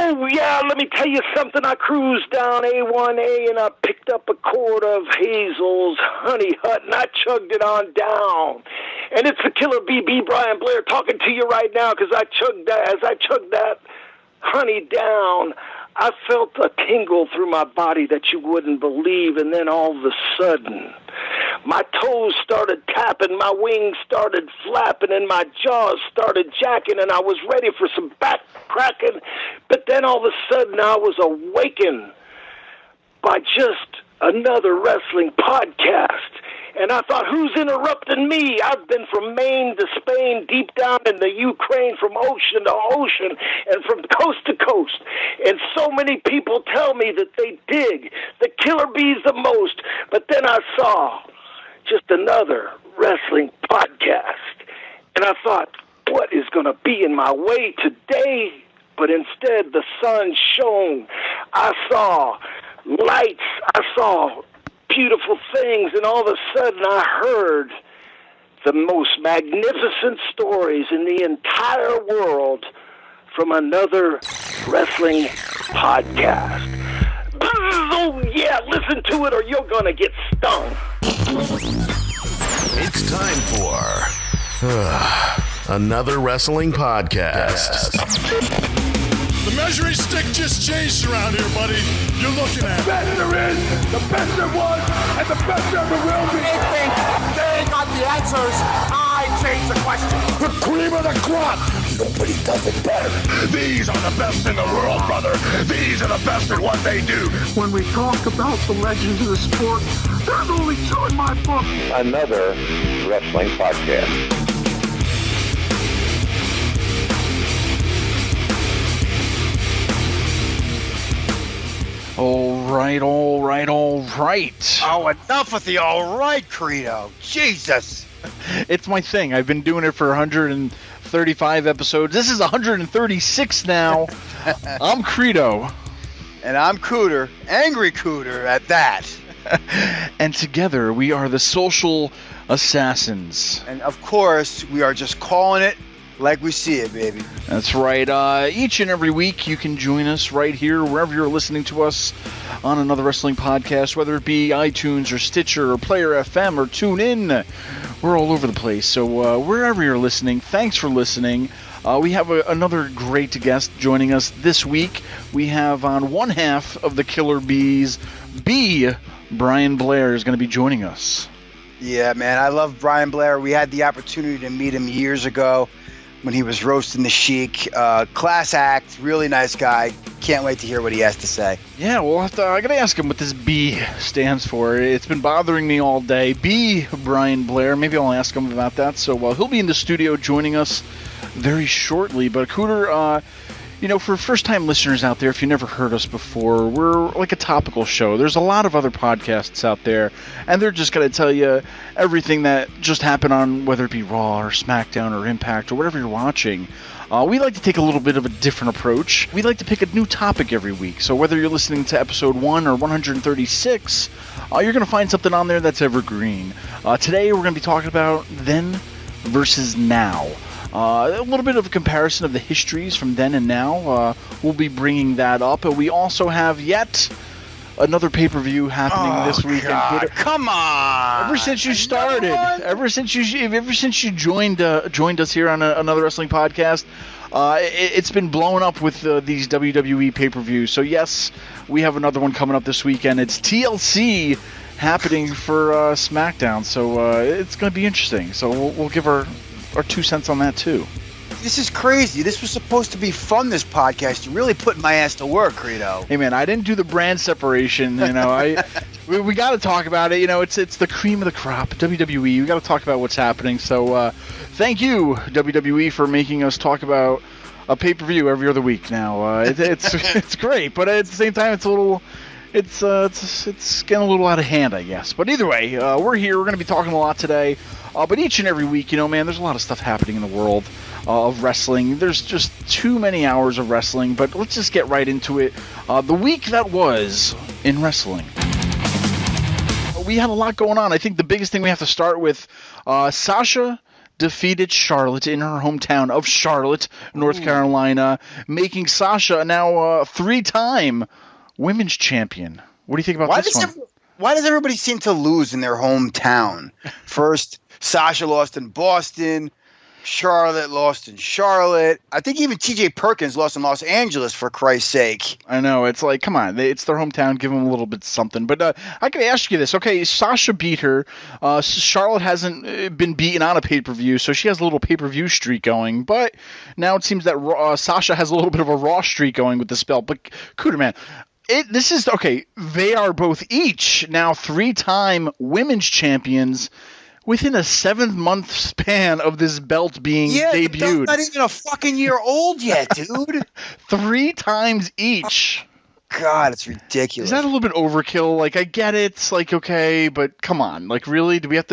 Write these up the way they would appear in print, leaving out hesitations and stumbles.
Oh, yeah, let me tell you something. I cruised down A1A and I picked up a quart of Hazel's Honey Hut and I chugged it on down. And it's the Killer BB, Brian Blair, talking to you right now because as I chugged that honey down, I felt a tingle through my body that you wouldn't believe, and then all of a sudden, my toes started tapping, my wings started flapping, and my jaws started jacking, and I was ready for some back cracking, but then all of a sudden I was awakened by just another wrestling podcast. And I thought, who's interrupting me? I've been from Maine to Spain, deep down in the Ukraine, from ocean to ocean, and from coast to coast. And so many people tell me that they dig the Killer Bees the most. But then I saw just another wrestling podcast. And I thought, what is going to be in my way today? But instead, the sun shone. I saw lights. I saw beautiful things, and all of a sudden I heard the most magnificent stories in the entire world from another wrestling podcast. Oh yeah, listen to it or you're gonna get stung. It's time for another wrestling podcast. The measuring stick just changed around here, buddy. You're looking at the best there is, the best there was, and the best there ever will be. They got the answers. I change the question. The cream of the crop. Nobody does it better. These are the best in the world, brother. These are the best at what they do. When we talk about the legends of the sport, there's only two in my book. Another wrestling podcast. All right. Oh, enough with the all right, Credo. Jesus. It's my thing. I've been doing it for 135 episodes. This is 136 now. I'm Credo. And I'm Kuter. Angry Kuter at that. And together we are the Social Assassins. And of course, we are just calling it like we see it, baby. That's right. Each and every week you can join us right here, wherever you're listening to us on another wrestling podcast, whether it be iTunes or Stitcher or Player FM or TuneIn. We're all over the place. So wherever you're listening, thanks for listening. We have another great guest joining us this week. We have on one half of the Killer Bees, Brian Blair is going to be joining us. Yeah, man, I love Brian Blair. We had the opportunity to meet him years ago when he was roasting the Sheik. Class act, really nice guy. Can't wait to hear what he has to say. Yeah, well, I got to ask him what this B stands for. It's been bothering me all day. B, Brian Blair. Maybe I'll ask him about that. So he'll be in the studio joining us very shortly. But Kuter, for first-time listeners out there, if you never heard us before, we're like a topical show. There's a lot of other podcasts out there, and they're just going to tell you everything that just happened on, whether it be Raw or Smackdown or Impact or whatever you're watching. We like to take a little bit of a different approach. We like to pick a new topic every week. So whether you're listening to episode 1 or 136, you're going to find something on there that's evergreen. Today we're going to be talking about then versus now. A little bit of a comparison of the histories from then and now. We'll be bringing that up. And we also have yet another pay-per-view happening this weekend. God, come on! Ever since you started, ever since you joined us here on another wrestling podcast, it's been blowing up with these WWE pay-per-views. So yes, we have another one coming up this weekend. It's TLC happening for SmackDown. So it's going to be interesting. So we'll give our 2 cents on that too. This is crazy. This was supposed to be fun, this podcast. You're really putting my ass to work, Credo. Hey, man, I didn't do the brand separation. We got to talk about it. It's the cream of the crop, WWE. We got to talk about what's happening. So thank you, WWE, for making us talk about a pay-per-view every other week now. It's great, but at the same time, it's a little... It's getting a little out of hand, I guess. But either way, we're here. We're going to be talking a lot today. But each and every week, man, there's a lot of stuff happening in the world of wrestling. There's just too many hours of wrestling. But let's just get right into it. The week that was in wrestling. We had a lot going on. I think the biggest thing we have to start with, Sasha defeated Charlotte in her hometown of Charlotte, North Carolina, making Sasha now a 3-time women's champion. What do you think about this one? Why does everybody seem to lose in their hometown? First, Sasha lost in Boston. Charlotte lost in Charlotte. I think even T.J. Perkins lost in Los Angeles, for Christ's sake. I know. It's like, come on. It's their hometown. Give them a little bit something. But I can ask you this. Okay, Sasha beat her. Charlotte hasn't been beaten on a pay-per-view, so she has a little pay-per-view streak going. But now it seems that Sasha has a little bit of a Raw streak going with this belt. But, Kuter, man, this is, okay, they are both each now 3-time women's champions within a 7-month span of this belt being debuted. Yeah, not even a fucking year old yet, dude. 3 times each. God, it's ridiculous. Is that a little bit overkill? Like, I get it. It's like, okay, but come on. Like, really? Do we have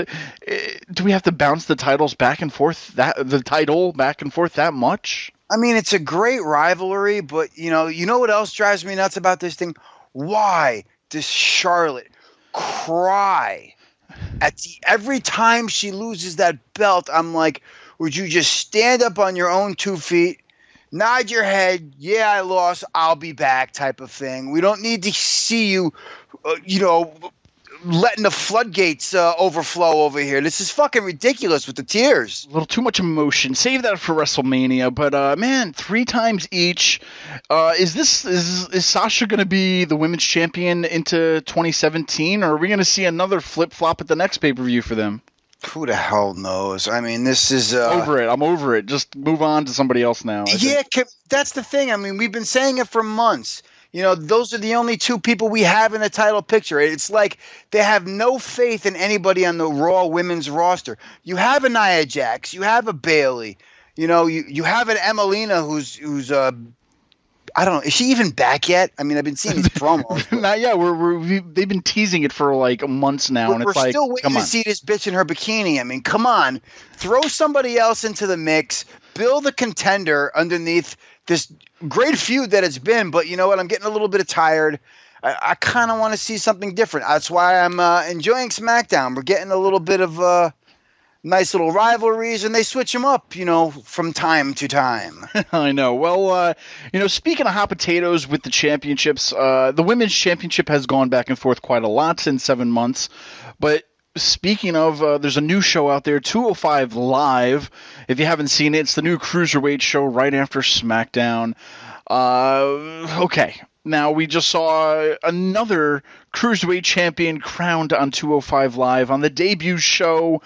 to bounce the titles back and forth that much? I mean, it's a great rivalry, but you know what else drives me nuts about this thing? Why does Charlotte cry every time she loses that belt? I'm like, would you just stand up on your own 2 feet, nod your head, yeah, I lost, I'll be back type of thing. We don't need to see you, letting the floodgates overflow over here. This is fucking ridiculous with the tears. A little too much emotion. Save that for WrestleMania. But man, 3 times each. Is Sasha going to be the women's champion into 2017, or are we going to see another flip flop at the next pay-per-view for them? Who the hell knows? I mean, this is over it. I'm over it. Just move on to somebody else now. That's the thing. I mean, we've been saying it for months. Those are the only 2 people we have in the title picture. It's like they have no faith in anybody on the Raw women's roster. You have a Nia Jax, you have a Bayley, you have an Emelina who's I don't know, is she even back yet? I mean, I've been seeing these promos. Not yet. They've been teasing it for like months now, and it's like, we're still waiting to see this bitch in her bikini. I mean, come on, throw somebody else into the mix, build a contender underneath this great feud that it's been. But you know what? I'm getting a little bit tired. I kind of want to see something different. That's why I'm enjoying SmackDown. We're getting a little bit of nice little rivalries, and they switch them up, from time to time. I know. Well, speaking of hot potatoes with the championships, the women's championship has gone back and forth quite a lot in 7 months. But speaking of, there's a new show out there, 205 Live. If you haven't seen it, it's the new Cruiserweight show right after SmackDown. Okay. Now, we just saw another Cruiserweight champion crowned on 205 Live on the debut show.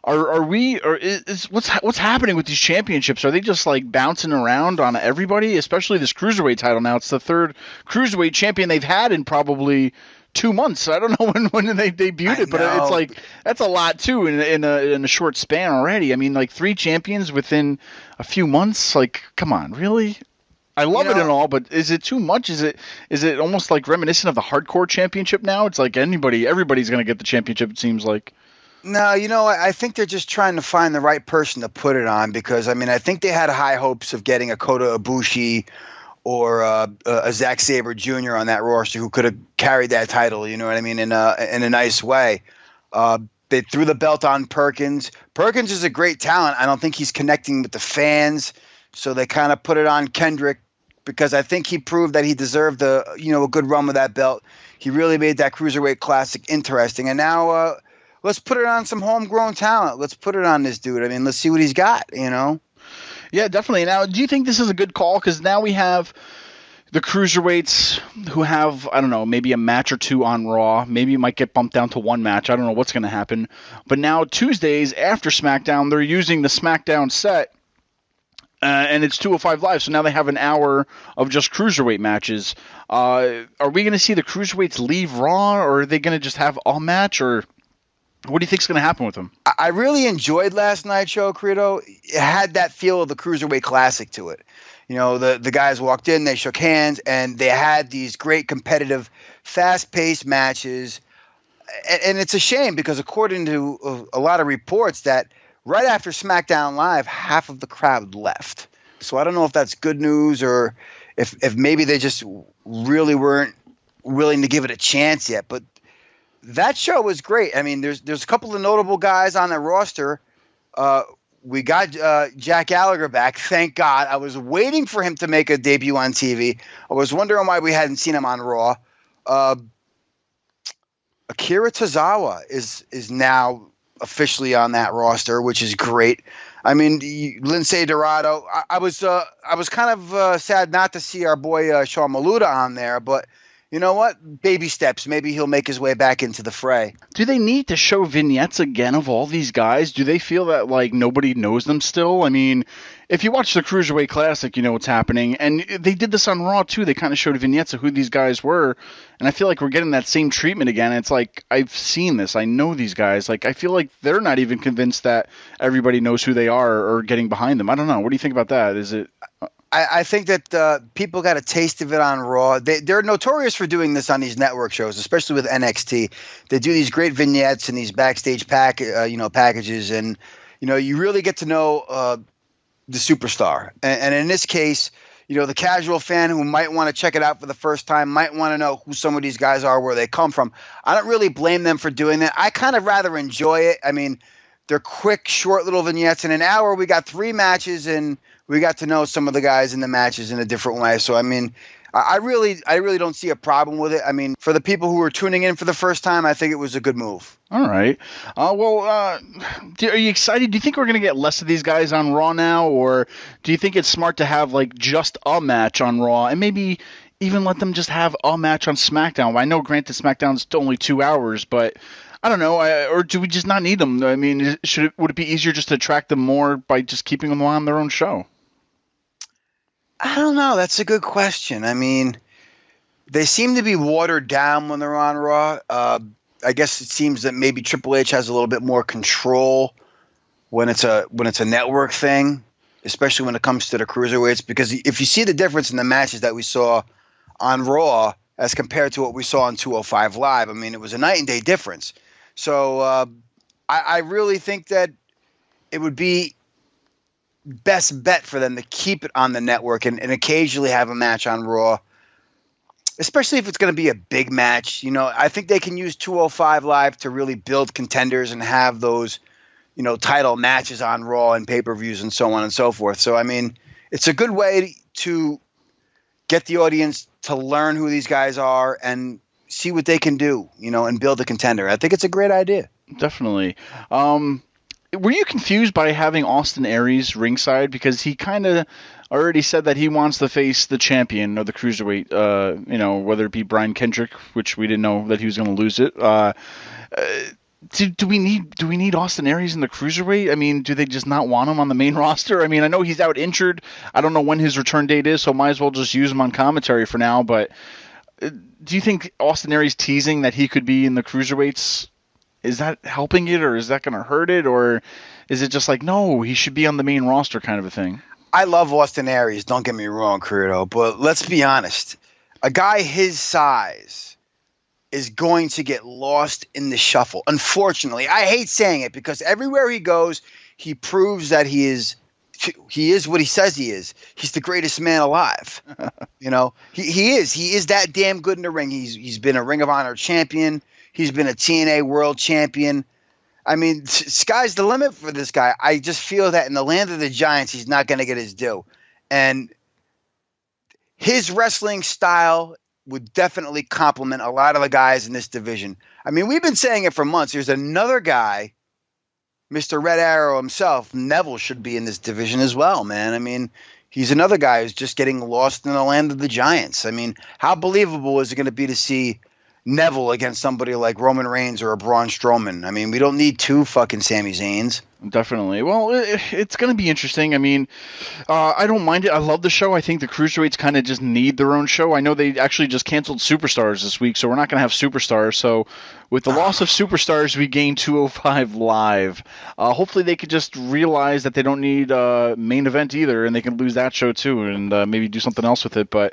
What's happening with these championships? Are they just like bouncing around on everybody, especially this Cruiserweight title now? It's the 3rd Cruiserweight champion they've had in probably 2 months. I don't know when they debuted it, but it's like that's a lot too in a short span already. I mean, like 3 champions within a few months. Like, come on, really? I love it and all, but is it too much? Is it almost like reminiscent of the Hardcore Championship now? It's like everybody's going to get the championship, it seems like. No, I think they're just trying to find the right person to put it on, because, I mean, I think they had high hopes of getting a Kota Ibushi or a Zack Sabre Jr. on that roster who could have carried that title, you know what I mean, in a nice way. They threw the belt on Perkins. Perkins is a great talent. I don't think he's connecting with the fans, so they kind of put it on Kendrick because I think he proved that he deserved a good run with that belt. He really made that Cruiserweight Classic interesting, and now let's put it on some homegrown talent. Let's put it on this dude. I mean, let's see what he's got, Yeah, definitely. Now, do you think this is a good call? Because now we have the Cruiserweights who have, I don't know, maybe a match or 2 on Raw. Maybe it might get bumped down to 1 match. I don't know what's going to happen. But now Tuesdays after SmackDown, they're using the SmackDown set. And it's 205 Live, so now they have an hour of just Cruiserweight matches. Are we going to see the Cruiserweights leave Raw, or are they going to just have a match, or what do you think is going to happen with them? I really enjoyed last night's show, Credo. It had that feel of the Cruiserweight Classic to it. The guys walked in, they shook hands, and they had these great competitive, fast-paced matches. And it's a shame because according to a lot of reports that right after SmackDown Live, half of the crowd left. So I don't know if that's good news or if maybe they just really weren't willing to give it a chance yet. But that show was great. I mean, there's a couple of notable guys on the roster. we got Jack Gallagher back. Thank God. I was waiting for him to make a debut on TV. I was wondering why we hadn't seen him on Raw. Akira Tozawa is now officially on that roster, which is great. I mean, Lindsay Dorado. I was kind of sad not to see our boy Sean Maluda on there, but you know what? Baby steps. Maybe he'll make his way back into the fray. Do they need to show vignettes again of all these guys? Do they feel that like nobody knows them still? I mean, if you watch the Cruiserweight Classic, you know what's happening. And they did this on Raw too. They kind of showed vignettes of who these guys were. And I feel like we're getting that same treatment again. It's like, I've seen this. I know these guys. Like, I feel like they're not even convinced that everybody knows who they are or getting behind them. I don't know. What do you think about that? Is it... I think that people got a taste of it on Raw. They're notorious for doing this on these network shows, especially with NXT. They do these great vignettes and these backstage packages, and you really get to know the superstar. And in this case, the casual fan who might want to check it out for the first time might want to know who some of these guys are, where they come from. I don't really blame them for doing that. I kind of rather enjoy it. I mean, they're quick, short little vignettes. In an hour, we got 3 matches and we got to know some of the guys in the matches in a different way. So, I mean, I really don't see a problem with it. I mean, for the people who are tuning in for the first time, I think it was a good move. All right. Are you excited? Do you think we're going to get less of these guys on Raw now? Or do you think it's smart to have, like, just a match on Raw and maybe even let them just have a match on SmackDown? I know, granted, SmackDown's only 2 hours, but... I don't know, or do we just not need them? I mean, would it be easier just to attract them more by just keeping them on their own show? I don't know. That's a good question. I mean, they seem to be watered down when they're on Raw. I guess it seems that maybe Triple H has a little bit more control when it's a network thing, especially when it comes to the cruiserweights. Because if you see the difference in the matches that we saw on Raw as compared to what we saw on 205 Live, I mean, it was a night and day difference. So I really think that it would be best bet for them to keep it on the network and occasionally have a match on Raw, especially if it's going to be a big match. I think they can use 205 Live to really build contenders and have those, title matches on Raw and pay-per-views and so on and so forth. So, I mean, it's a good way to get the audience to learn who these guys are and see what they can do, and build a contender. I think it's a great idea. Definitely. Were you confused by having Austin Aries ringside? Because he kind of already said that he wants to face the champion of the Cruiserweight, whether it be Brian Kendrick, which we didn't know that he was going to lose it. Do we need Austin Aries in the Cruiserweight? I mean, do they just not want him on the main roster? I mean, I know he's out injured. I don't know when his return date is, so might as well just use him on commentary for now, but... Do you think Austin Aries teasing that he could be in the Cruiserweights, is that helping it, or is that going to hurt it, or is it just like, no, he should be on the main roster kind of a thing? I love Austin Aries, don't get me wrong, Credo, but let's be honest. A guy his size is going to get lost in the shuffle. Unfortunately, I hate saying it because everywhere he goes, he proves that he is what he says he is. He's the greatest man alive. He is. He is that damn good in the ring. He's been a Ring of Honor champion. He's been a TNA world champion. I mean, sky's the limit for this guy. I just feel that in the land of the giants, he's not going to get his due. And his wrestling style would definitely complement a lot of the guys in this division. I mean, we've been saying it for months. There's another guy, Mr. Red Arrow himself, Neville, should be in this division as well, man. I mean, he's another guy who's just getting lost in the land of the giants. I mean, how believable is it going to be to see Neville against somebody like Roman Reigns or a Braun Strowman? I mean, we don't need 2 fucking Sami Zayns. Definitely. Well, it's going to be interesting. I mean, I don't mind it. I love the show. I think the Cruiserweights kind of just need their own show. I know they actually just canceled Superstars this week, so we're not going to have Superstars. So with the loss of Superstars, we gain 205 Live. Hopefully they could just realize that they don't need main event either, and they can lose that show too and maybe do something else with it. But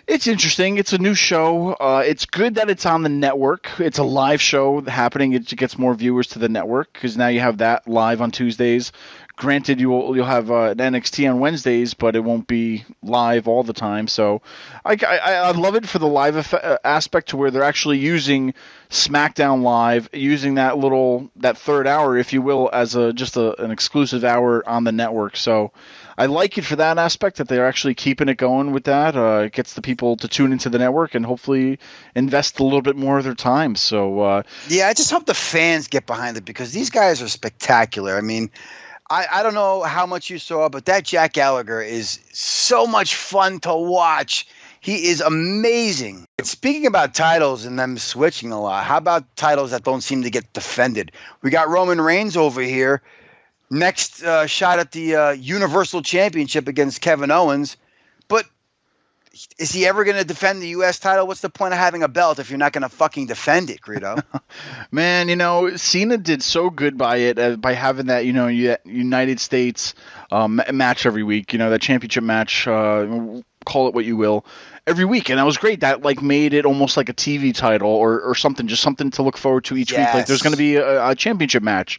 it's interesting. It's a new show. It's good that it's on the network. It's a live show happening. It gets more viewers to the network because now you have that live on Tuesdays. Granted, you'll have an NXT on Wednesdays, but it won't be live all the time. So I love it for the live aspect, to where they're actually using SmackDown Live, using that third hour, if you will, as an exclusive hour on the network. So I like it for that aspect, that they're actually keeping it going with that. It gets the people to tune into the network and hopefully invest a little bit more of their time. So yeah, I just hope the fans get behind it, because these guys are spectacular. I mean, I don't know how much you saw, but that Jack Gallagher is so much fun to watch. He is amazing. Speaking about titles and them switching a lot, how about titles that don't seem to get defended? We got Roman Reigns over here. Next shot at the Universal Championship against Kevin Owens. But is he ever going to defend the U.S. title? What's the point of having a belt if you're not going to fucking defend it, Credo? Man, Cena did so good by it, by having that, United States match every week, that championship match, call it what you will, every week. And that was great. That made it almost like a TV title or something, just something to look forward to each week. Like there's going to be a championship match.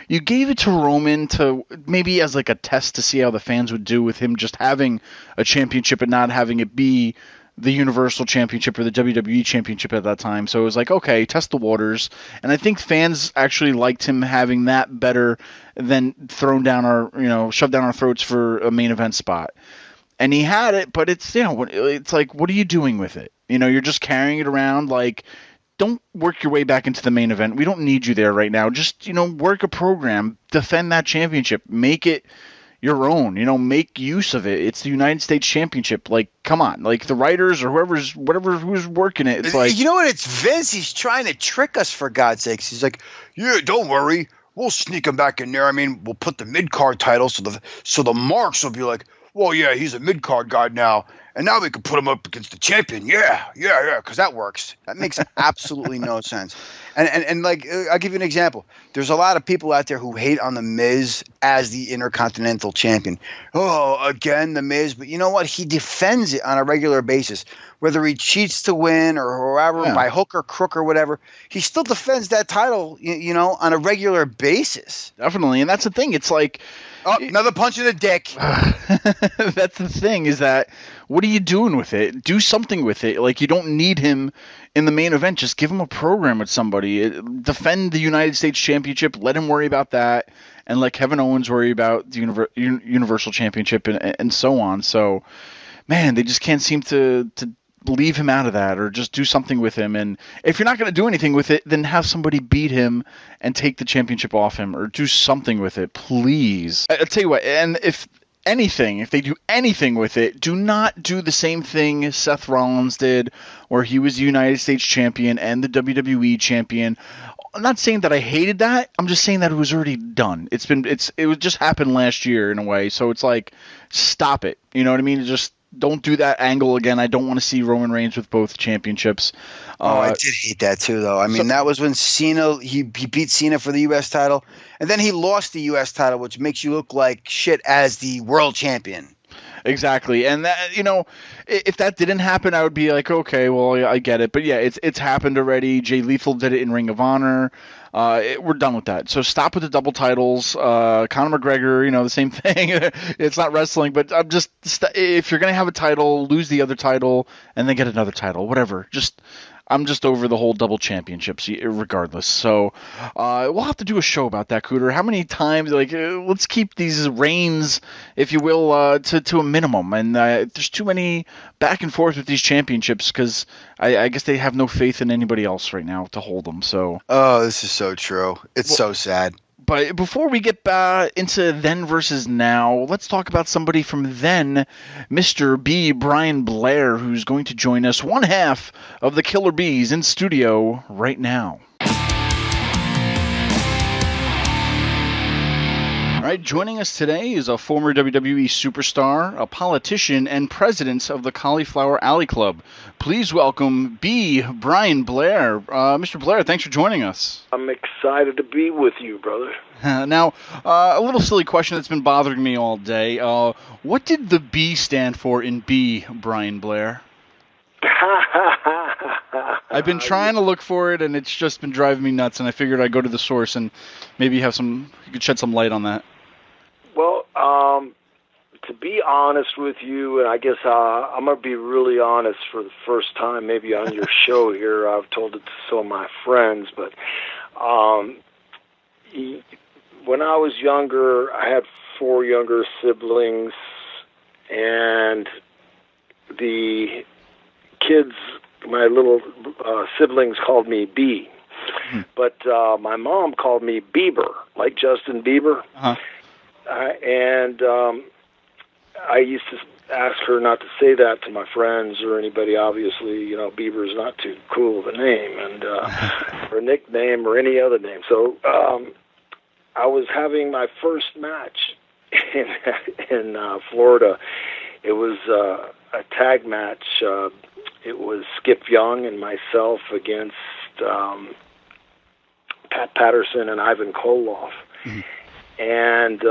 You gave it to Roman to maybe as a test to see how the fans would do with him just having a championship and not having it be the Universal Championship or the WWE Championship at that time. So it was okay, test the waters. And I think fans actually liked him having that better than shoved down our throats for a main event spot. And he had it, but it's, it's what are you doing with it? You're just carrying it around don't work your way back into the main event. We don't need you there right now. Just, work a program, defend that championship, make it your own, make use of it. It's the United States Championship. Come on, the writers or who's working it. It's you know what? It's Vince. He's trying to trick us, for God's sakes. He's yeah, don't worry. We'll sneak him back in there. I mean, we'll put the mid-card title so the marks will be well, yeah, he's a mid-card guy now. And now we can put him up against the champion. Yeah, because that works. That makes absolutely no sense. And I'll give you an example. There's a lot of people out there who hate on The Miz as the Intercontinental Champion. Oh, again, The Miz. But you know what? He defends it on a regular basis. Whether he cheats to win or however, by hook or crook or whatever, he still defends that title, on a regular basis. Definitely. And that's the thing. It's another punch in the dick. That's the thing, is that what are you doing with it? Do something with it. You don't need him in the main event. Just give him a program with somebody. Defend the United States Championship. Let him worry about that. And let Kevin Owens worry about the Universal Championship and so on. So, man, they just can't seem to leave him out of that, or just do something with him. And if you're not going to do anything with it, then have somebody beat him and take the championship off him, or do something with it, please. I'll tell you what, and if they do anything with it, do not do the same thing Seth Rollins did, where he was the United States champion and the WWE champion. I'm not saying that I hated that. I'm just saying that it was already done. It just happened last year in a way. So it's stop it. You know what I mean? Just don't do that angle again. I don't want to see Roman Reigns with both championships. I did hate that too, though. I mean, that was when Cena, he beat Cena for the U.S. title, and then he lost the U.S. title, which makes you look like shit as the world champion. Exactly. And that, if that didn't happen, I would be okay, well, I get it. But yeah, it's happened already. Jay Lethal did it in Ring of Honor. We're done with that. So stop with the double titles. Conor McGregor, the same thing. It's not wrestling, but I'm just, if you're going to have a title, lose the other title and then get another title, whatever. I'm just over the whole double championships regardless. So we'll have to do a show about that, Cooter. How many times, let's keep these reigns, if you will, to a minimum. And there's too many back and forth with these championships, because I guess they have no faith in anybody else right now to hold them. So. Oh, this is so true. It's so sad. But before we get into then versus now, let's talk about somebody from then, Mr. B, Brian Blair, who's going to join us, one half of the Killer Bees, in studio right now. All right, joining us today is a former WWE superstar, a politician, and president of the Cauliflower Alley Club. Please welcome B, Brian Blair. Mr. Blair, thanks for joining us. I'm excited to be with you, brother. Now, a little silly question that's been bothering me all day. What did the B stand for in B, Brian Blair? I've been trying to look for it, and it's just been driving me nuts, and I figured I'd go to the source and maybe you could shed some light on that. Well, to be honest with you, and I guess I'm going to be really honest for the first time maybe on your show here. I've told it to some of my friends, but when I was younger, I had 4 younger siblings, and the kids, my little siblings, called me B. But my mom called me Bieber, like Justin Bieber. Uh-huh. And I used to ask her not to say that to my friends or anybody. Obviously, Bieber's not too cool of a name, and or a nickname or any other name. So I was having my first match in Florida. It was a tag match. It was Skip Young and myself against Pat Patterson and Ivan Koloff. Mm-hmm. And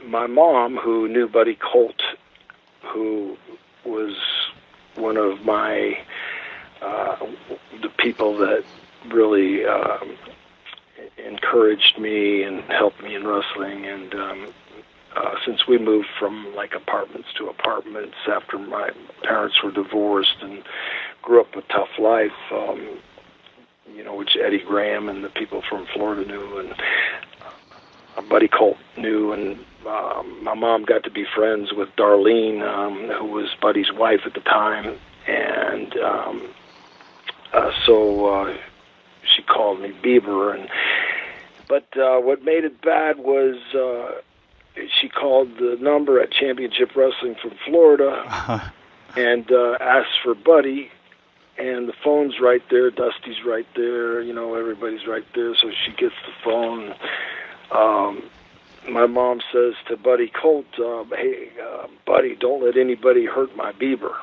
my mom, who knew Buddy Colt, who was one of my the people that really encouraged me and helped me in wrestling, and since we moved from like apartments to apartments after my parents were divorced and grew up a tough life, which Eddie Graham and the people from Florida knew, and Buddy Colt knew, and my mom got to be friends with Darlene, who was Buddy's wife at the time, and so she called me Bieber, but what made it bad was she called the number at Championship Wrestling from Florida and asked for Buddy, and the phone's right there, Dusty's right there, everybody's right there, so she gets the phone. My mom says to Buddy Colt, hey, Buddy, don't let anybody hurt my Bieber.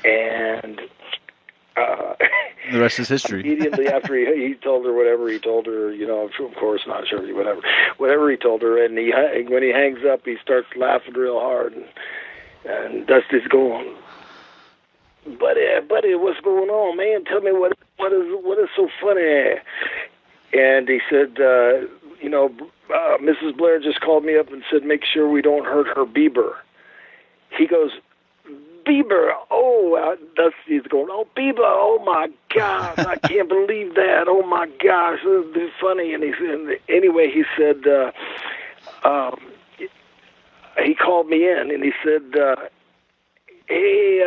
And the rest is history. Immediately after he told her whatever he told her, of course, not sure, whatever he told her, and when he hangs up, he starts laughing real hard, and Dusty's going, Buddy, what's going on, man? Tell me what is so funny? And he said, Mrs. Blair just called me up and said, make sure we don't hurt her Bieber. He goes, Bieber, Dusty's going, oh, Bieber, oh my gosh, I can't believe that, oh my gosh, this is funny. And anyway, he said, he called me in and he said, hey,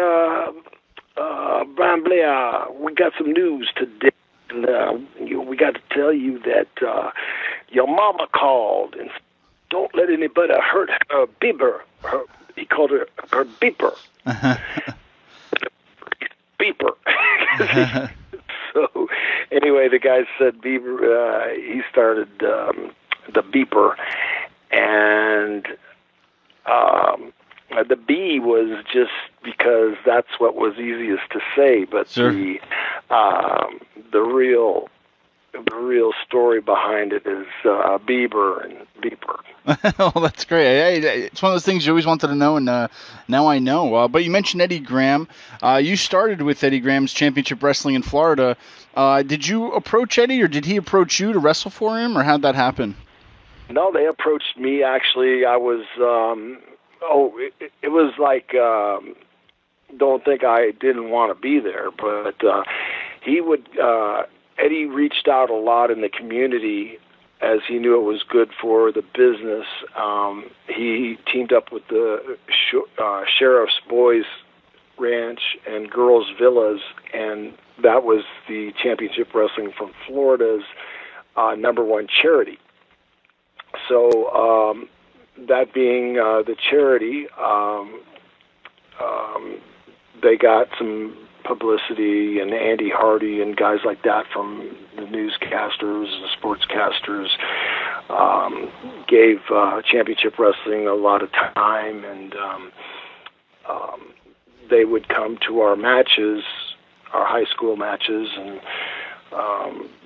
Brian Blair, we got some news today. And we got to tell you that your mama called and don't let anybody hurt her Bieber. He called her beeper. Beeper. So anyway, the guy said Bieber. He started the beeper, and the B was just because that's what was easiest to say, but sure. The real story behind it is Bieber and Beeper. Oh, that's great. It's one of those things you always wanted to know, and now I know. But you mentioned Eddie Graham. You started with Eddie Graham's Championship Wrestling in Florida. Did you approach Eddie, or did he approach you to wrestle for him, or how'd that happen? No, they approached me, actually. I was... it was like, don't think I didn't want to be there, but Eddie reached out a lot in the community as he knew it was good for the business. He teamed up with the Sheriff's Boys Ranch and Girls Villas, and that was the Championship Wrestling from Florida's #1 charity. So, that being the charity, they got some publicity, and Andy Hardy and guys like that from the newscasters, the sportscasters, gave Championship Wrestling a lot of time, and they would come to our matches, our high school matches, and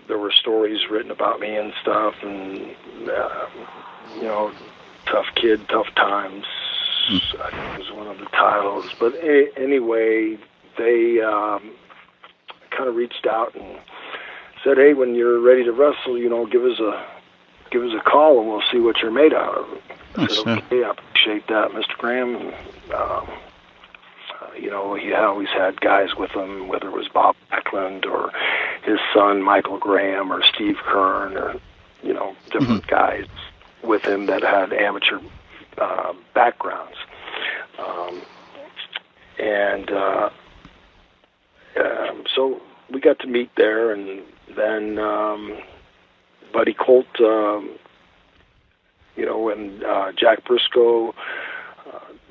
there were stories written about me and stuff, and tough kid, tough times, I think was one of the titles. But anyway, they kind of reached out and said, hey, when you're ready to wrestle, give us give us a call and we'll see what you're made out of. I Nice, said, okay, I appreciate that, Mr. Graham. You know, he always had guys with him, whether it was Bob Backlund or his son Michael Graham or Steve Kern or, you know, different guys with him that had amateur backgrounds. So we got to meet there, and then Buddy Colt, you know, and Jack Briscoe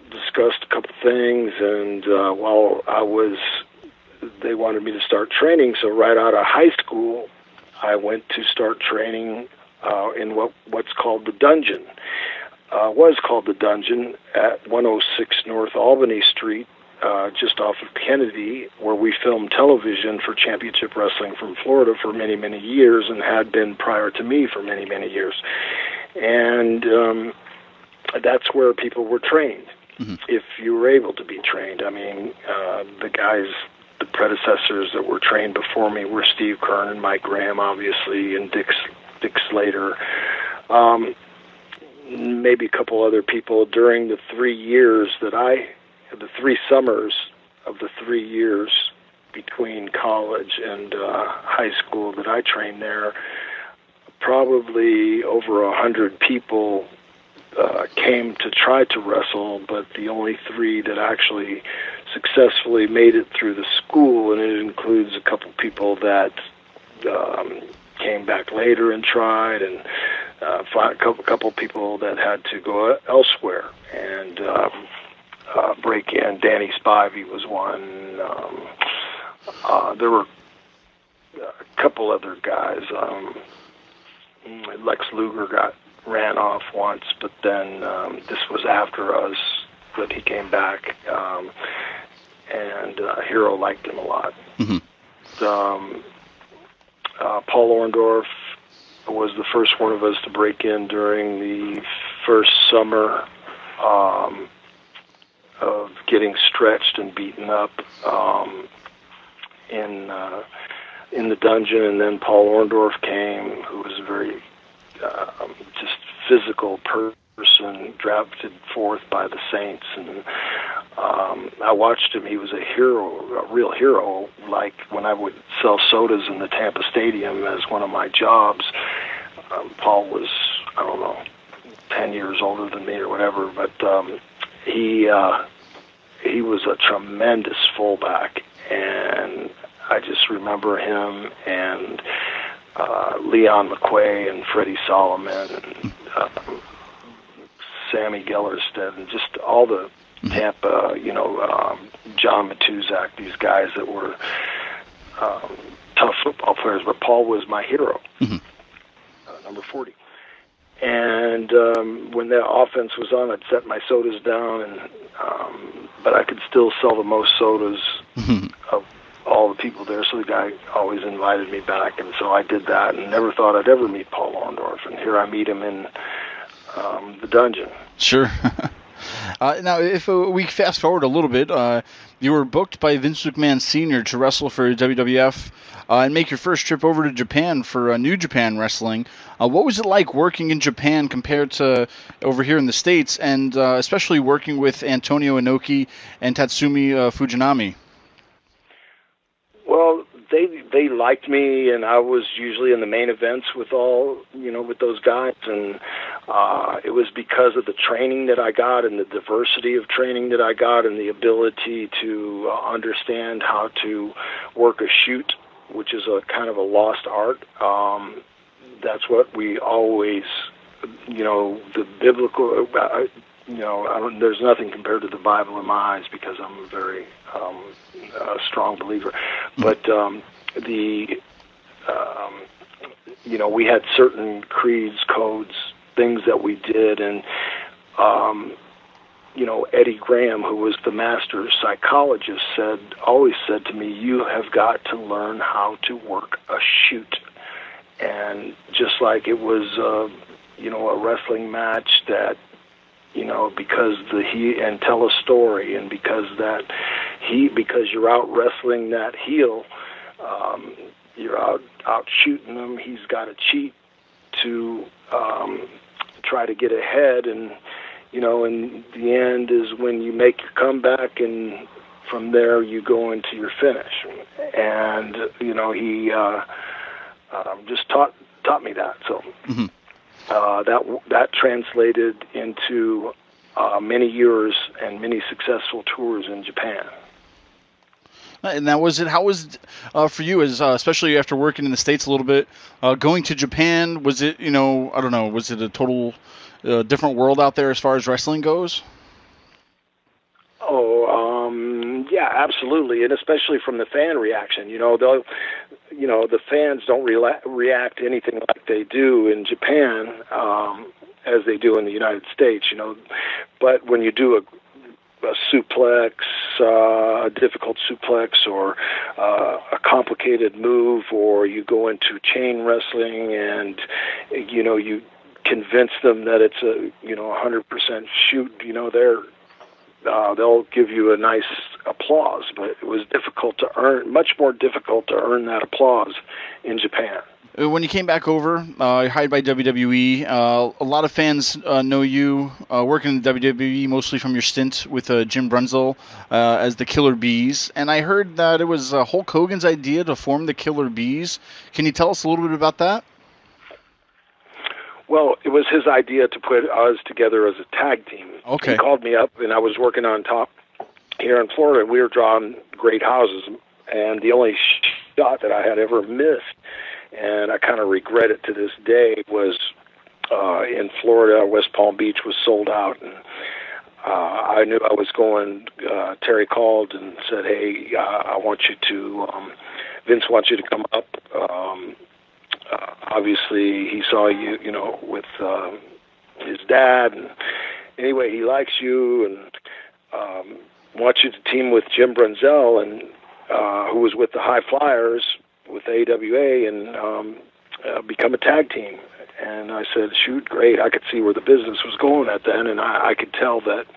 discussed a couple things, and while they wanted me to start training, so right out of high school, I went to start training in what's called the Dungeon. Was called the Dungeon at 106 North Albany Street, just off of Kennedy, where we filmed television for Championship Wrestling from Florida for many, many years, and had been prior to me for many, many years. And that's where people were trained, if you were able to be trained. I mean, the predecessors that were trained before me were Steve Kern and Mike Graham, obviously, and Dick Slater. Maybe a couple other people during the 3 years the 3 summers of the 3 years between college and high school that I trained there. Probably over 100 people came to try to wrestle, but the only 3 that actually successfully made it through the school, and it includes a couple people that came back later and tried, and a couple people that had to go elsewhere and break in. Danny Spivey was one. There were a couple other guys. Lex Luger ran off once, but then this was after us that he came back, and Hero liked him a lot. Paul Orndorff was the first one of us to break in during the first summer of getting stretched and beaten up in the Dungeon, and then Paul Orndorff came, who was a very just physical person, drafted forth by the Saints, and I watched him. He was a hero, a real hero. Like when I would sell sodas in the Tampa Stadium as one of my jobs, Paul was, I don't know, 10 years older than me or whatever, but he was a tremendous fullback, and I just remember him and Leon McQuay and Freddie Solomon and Sammy Gellerstedt and just all the Tampa, John Matuzak, these guys that were tough football players, but Paul was my hero, number 40. And when the offense was on, I'd set my sodas down, but I could still sell the most sodas of all the people there, so the guy always invited me back, and so I did that, and never thought I'd ever meet Paul Orndorff, and here I meet him in the Dungeon. Sure. Now, if we fast forward a little bit, you were booked by Vince McMahon Sr. to wrestle for WWF and make your first trip over to Japan for New Japan Wrestling. What was it like working in Japan compared to over here in the States, and especially working with Antonio Inoki and Tatsumi Fujinami? Well, they liked me, and I was usually in the main events with with those guys, and it was because of the training that I got and the diversity of training that I got and the ability to understand how to work a shoot, which is a kind of a lost art. That's what we always, the biblical, there's nothing compared to the Bible in my eyes because I'm a very strong believer. But we had certain creeds, codes, things that we did, and Eddie Graham, who was the master psychologist, always said to me, "You have got to learn how to work a shoot." And just like it was, a wrestling match that, because and tell a story, and because you're out wrestling that heel, you're out shooting him. He's got to cheat, to try to get ahead, and in the end is when you make your comeback, and from there you go into your finish. And he just taught me that. So that translated into many years and many successful tours in Japan. And that was it. How was it for you, as especially after working in the States a little bit, going to Japan? Was it, I don't know, was it a total different world out there as far as wrestling goes? Yeah, absolutely, and especially from the fan reaction. The fans don't react anything like they do in Japan as they do in the United States. But when you do a suplex, a difficult suplex, or a complicated move, or you go into chain wrestling, and you convince them that it's a 100% shoot. They'll give you a nice applause, but it was much more difficult to earn that applause in Japan. When you came back over, hired by WWE, a lot of fans know you working in WWE, mostly from your stint with Jim Brunzell as the Killer Bees. And I heard that it was Hulk Hogan's idea to form the Killer Bees. Can you tell us a little bit about that? Well, it was his idea to put us together as a tag team. Okay. He called me up, and I was working on top here in Florida, and we were drawing great houses. And the only shot that I had ever missed, and I kind of regret it to this day, was in Florida. West Palm Beach was sold out, and I knew I was going. Terry called and said, "Hey, I want you to. Vince wants you to come up." Obviously, he saw you, with his dad, and anyway, he likes you, and wants you to team with Jim Brunzell, and who was with the High Flyers with AWA, and become a tag team. And I said, shoot, great. I could see where the business was going at then, and I could tell that,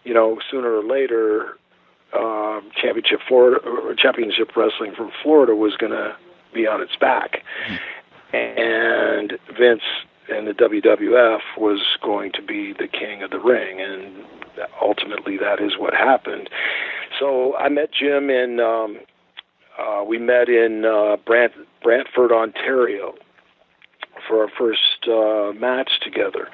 sooner or later, championship wrestling from Florida was going to be on its back. And Vince and the WWF was going to be the king of the ring, and ultimately that is what happened. So I met Jim we met in Brantford, Ontario for our first match together.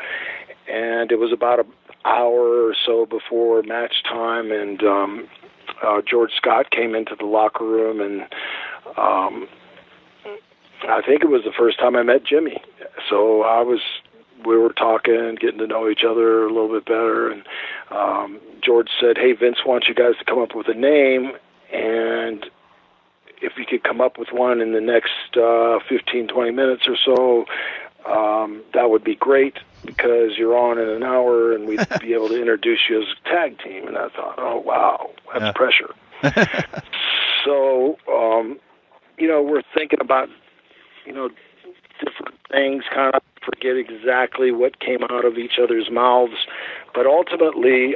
And it was about an hour or so before match time, and George Scott came into the locker room, and I think it was the first time I met Jimmy. So we were talking, getting to know each other a little bit better, and George said, hey, Vince wants you guys to come up with a name, and if you could come up with one in the next 15, 20 minutes or so, that would be great, because you're on in an hour, and we'd be able to introduce you as a tag team. And I thought, oh, wow, that's pressure. So, we're thinking about, different things, kind of forget exactly what came out of each other's mouths. But ultimately,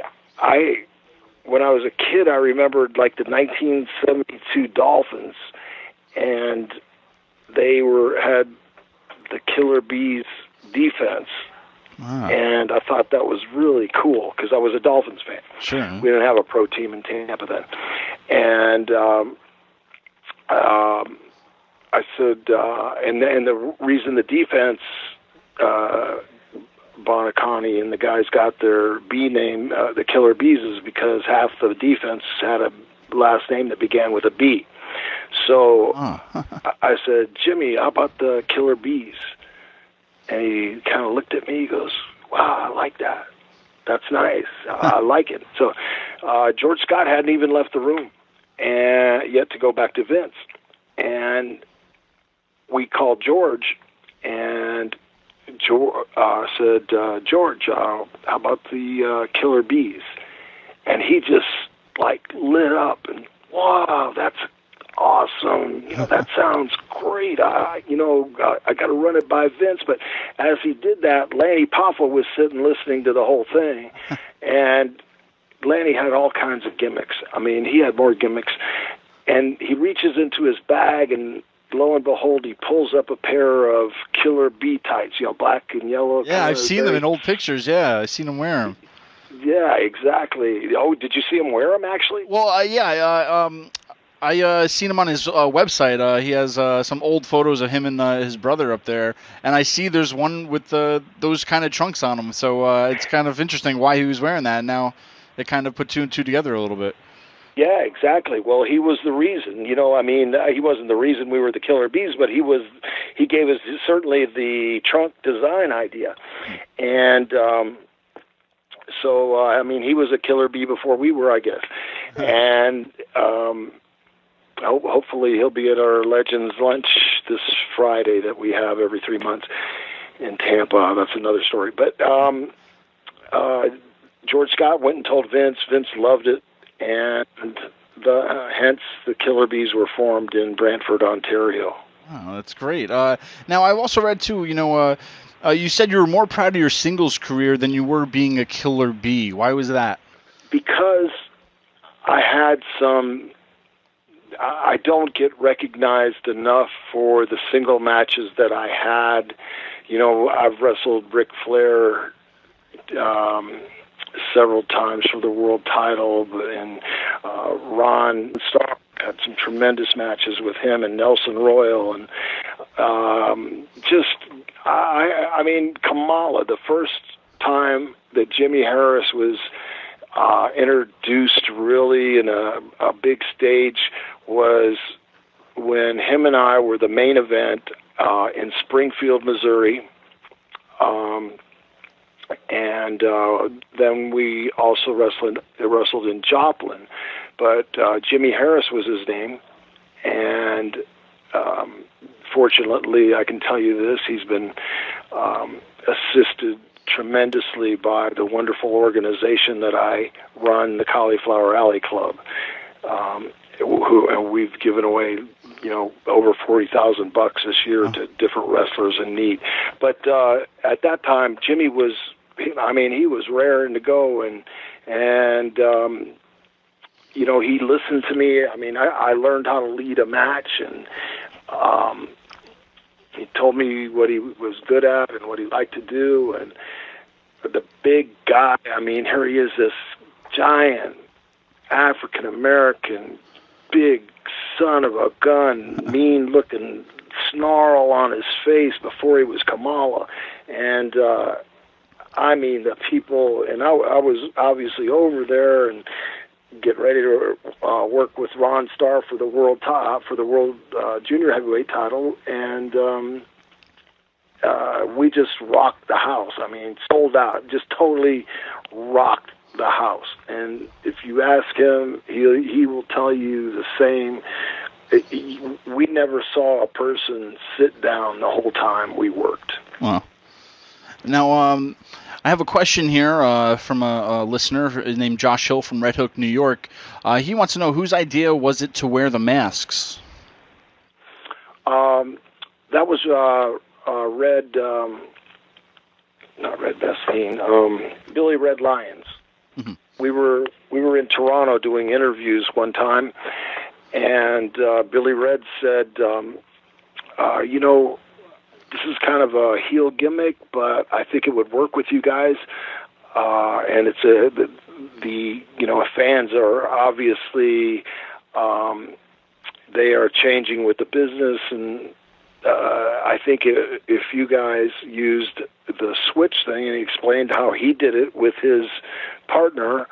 when I was a kid, I remembered like the 1972 Dolphins, and they had the Killer Bees defense. Wow. And I thought that was really cool, because I was a Dolphins fan. Sure. We didn't have a pro team in Tampa then. And I said, and the reason the defense, Bonacani and the guys got their bee name, the Killer Bees, is because half the defense had a last name that began with a B. So I said, Jimmy, how about the Killer Bees? And he kind of looked at me. He goes, wow, I like that. That's nice. I like it. So George Scott hadn't even left the room and yet to go back to Vince. And we called George, and George said, George, how about the Killer Bees? And he just lit up, and wow, that's awesome. That sounds great. I got to run it by Vince. But as he did that, Lanny Poffo was sitting listening to the whole thing, and Lanny had all kinds of gimmicks. I mean, he had more gimmicks, and he reaches into his bag, and lo and behold, he pulls up a pair of Killer B tights, black and yellow. Yeah, I've seen them in old pictures. Yeah, I've seen him wear them. Yeah, exactly. Oh, did you see him wear them, actually? Well, I seen him on his website. He has some old photos of him and his brother up there, and I see there's one with those kind of trunks on him. So it's kind of interesting why he was wearing that. Now it kind of put two and two together a little bit. Yeah, exactly. Well, he was the reason. He wasn't the reason we were the Killer Bees, but he gave us certainly the trunk design idea, and he was a Killer Bee before we were, I guess, and. Hopefully he'll be at our Legends Lunch this Friday that we have every 3 months in Tampa. That's another story. But George Scott went and told Vince. Vince loved it, and hence the Killer Bees were formed in Brantford, Ontario. Oh, that's great. Now, I've also read, too, you said you were more proud of your singles career than you were being a Killer Bee. Why was that? Because I had some... I don't get recognized enough for the single matches that I had. I've wrestled Ric Flair several times for the world title, and Ron Starr had some tremendous matches with him, and Nelson Royal, and Kamala, the first time that Jimmy Harris was introduced really in a big stage was when him and I were the main event in Springfield, Missouri. And then we also wrestled in Joplin. But Jimmy Harris was his name. And fortunately, I can tell you this, he's been assisted tremendously by the wonderful organization that I run, the Cauliflower Alley Club, and we've given away, over $40,000 this year to different wrestlers in need. But at that time, Jimmy was, he was raring to go, and he listened to me. I learned how to lead a match, and he told me what he was good at and what he liked to do, and the big guy, here he is, this giant African-American, big son of a gun, mean-looking snarl on his face before he was Kamala. And, the people, and I was obviously over there and get ready to work with Ron Starr for the world junior heavyweight title, and we just rocked the house. Sold out, just totally rocked the house. And if you ask him, he will tell you the same. We never saw a person sit down the whole time we worked. Wow. Now, I have a question here from a listener named Josh Hill from Red Hook, New York. He wants to know whose idea was it to wear the masks? That was Billy Red Lyons. Mm-hmm. We were in Toronto doing interviews one time, and Billy Red said, this is kind of a heel gimmick, but I think it would work with you guys. And it's the fans are obviously they are changing with the business, and I think if you guys used the switch thing, and he explained how he did it with his partner,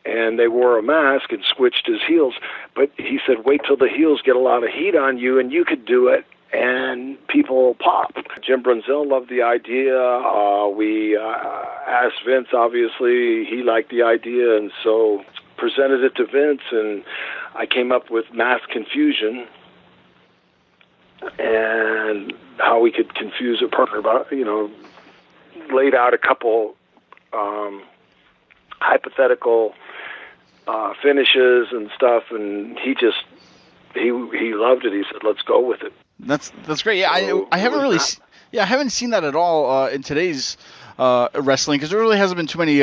and they wore a mask and switched his heels. But he said, wait till the heels get a lot of heat on you, and you could do it, and people pop. Jim Brunzell loved the idea. We asked Vince, obviously. He liked the idea, and so presented it to Vince, and I came up with Mass Confusion and how we could confuse a partner about, laid out a couple hypothetical finishes and stuff, and he loved it. He said, let's go with it. That's great. Yeah, I haven't seen that at all in today's wrestling, because there really hasn't been too many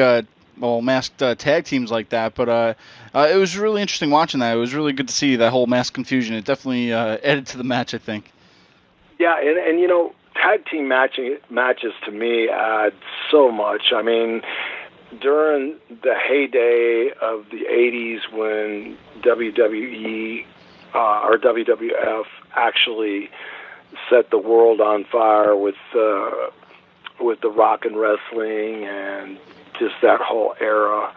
masked tag teams like that. But it was really interesting watching that. It was really good to see that whole mask confusion. It definitely added to the match, I think. Yeah, and you know, tag team matches to me add so much. I mean, during the heyday of the 80s when WWE or WWF actually set the world on fire with the rock and wrestling and just that whole era,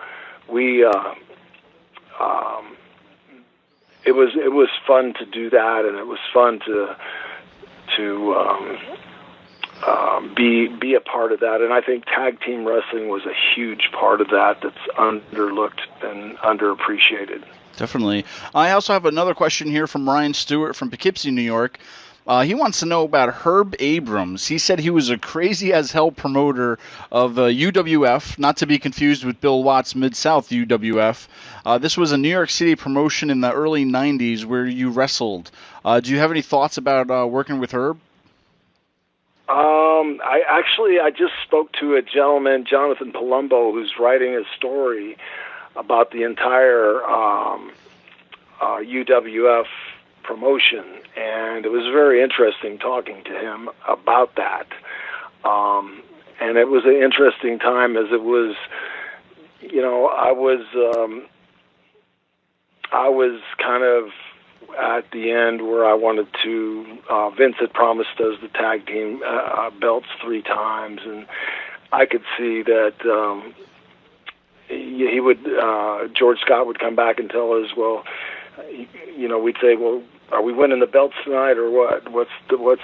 it was fun to do that, and it was fun to be a part of that. And I think tag team wrestling was a huge part of that that's underlooked and underappreciated. Definitely. I also have another question here from Ryan Stewart from Poughkeepsie, New York. He wants to know about Herb Abrams. He said he was a crazy-as-hell promoter of UWF, not to be confused with Bill Watts' Mid-South UWF. This was a New York City promotion in the early 90s where you wrestled. Do you have any thoughts about working with Herb? I just spoke to a gentleman, Jonathan Palumbo, who's writing a story about the entire UWF promotion, and it was very interesting talking to him about that. And it was an interesting time, as it was, you know, I was kind of at the end where I wanted to. Vince had promised us the tag team belts 3 times, and I could see that he would. George Scott would come back and tell us, well, you know, we'd say, well, are we winning the belts tonight or what? What's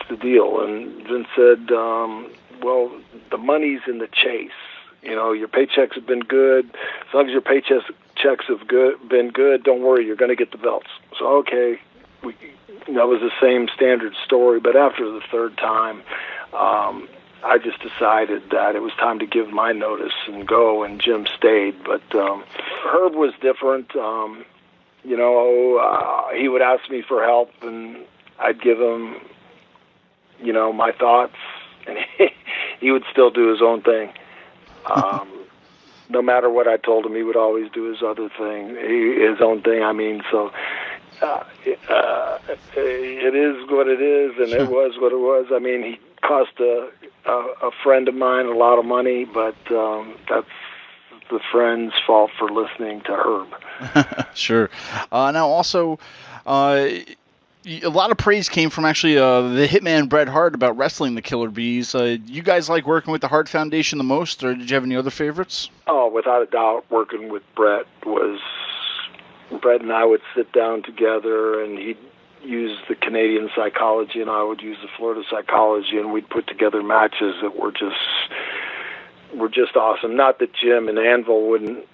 the deal? And Vince said, well, the money's in the chase. You know, your paychecks have been good. As long as your paychecks have been good, don't worry, you're going to get the belts. So, okay, that was the same standard story. But after the 3rd time, I just decided that it was time to give my notice and go, and Jim stayed. But Herb was different. You know, he would ask me for help, and I'd give him, you know, my thoughts, and he would still do his own thing. No matter what I told him, he would always do his other thing, his own thing. I mean, so it is what it is, and it was what it was. I mean, he cost a friend of mine a lot of money, but that's the friend's fault for listening to Herb. Sure. Now, also, a lot of praise came from actually the Hitman Bret Hart about wrestling the Killer Bees. You guys like working with the Hart Foundation the most, or did you have any other favorites? Oh, without a doubt, working with Bret and I would sit down together, and he'd use the Canadian psychology, and I would use the Florida psychology, and we'd put together matches that were just awesome. Not that Jim and Anvil wouldn't,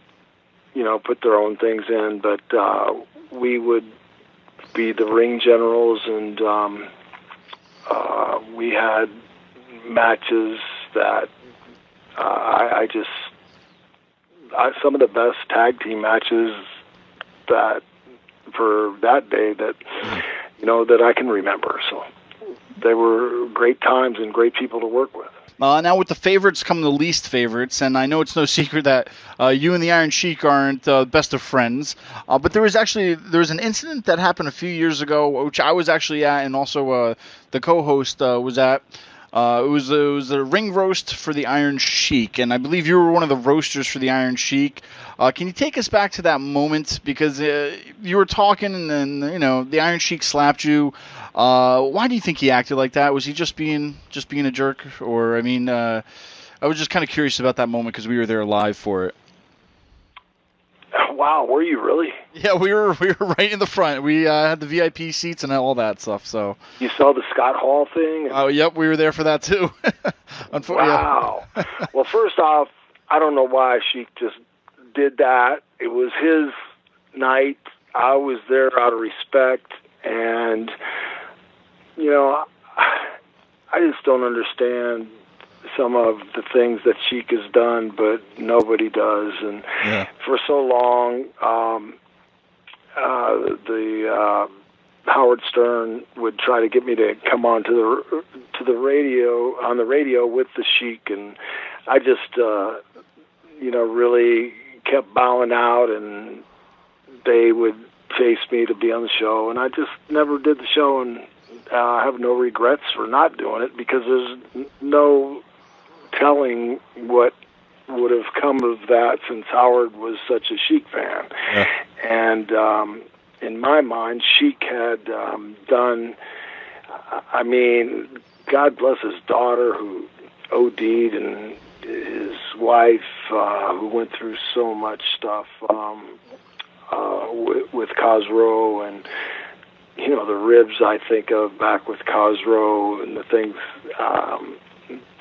you know, put their own things in, but we would be the ring generals, and we had matches that some of the best tag team matches that for that day that, you know, that I can remember. So they were great times and great people to work with. Now with the favorites come the least favorites, and I know it's no secret that you and the Iron Sheik aren't best of friends, but there was an incident that happened a few years ago, which I was actually at, and also the co-host was at. It was a ring roast for the Iron Sheik, and I believe you were one of the roasters for the Iron Sheik. Can you take us back to that moment, because you were talking, and then, you know, the Iron Sheik slapped you. Why do you think he acted like that? Was he just being a jerk? Or, I mean, I was just kind of curious about that moment because we were there live for it. Wow, were you really? Yeah, we were right in the front. We had the VIP seats and all that stuff. So you saw the Scott Hall thing? Oh, yep, we were there for that too. Wow. Well, first off, I don't know why Sheik just did that. It was his night. I was there out of respect, and you know, I just don't understand some of the things that Sheik has done, but nobody does. And for so long, Howard Stern would try to get me to come on to the radio with the Sheik, and I just really kept bowing out, and they would chase me to be on the show, and I just never did the show, and I have no regrets for not doing it, because there's no telling what would have come of that, since Howard was such a Chic fan. Yeah. And in my mind, Chic had done, I mean, God bless his daughter who OD'd, and his wife who went through so much stuff with Cosroe, and the ribs I think of back with Cosroe and the things.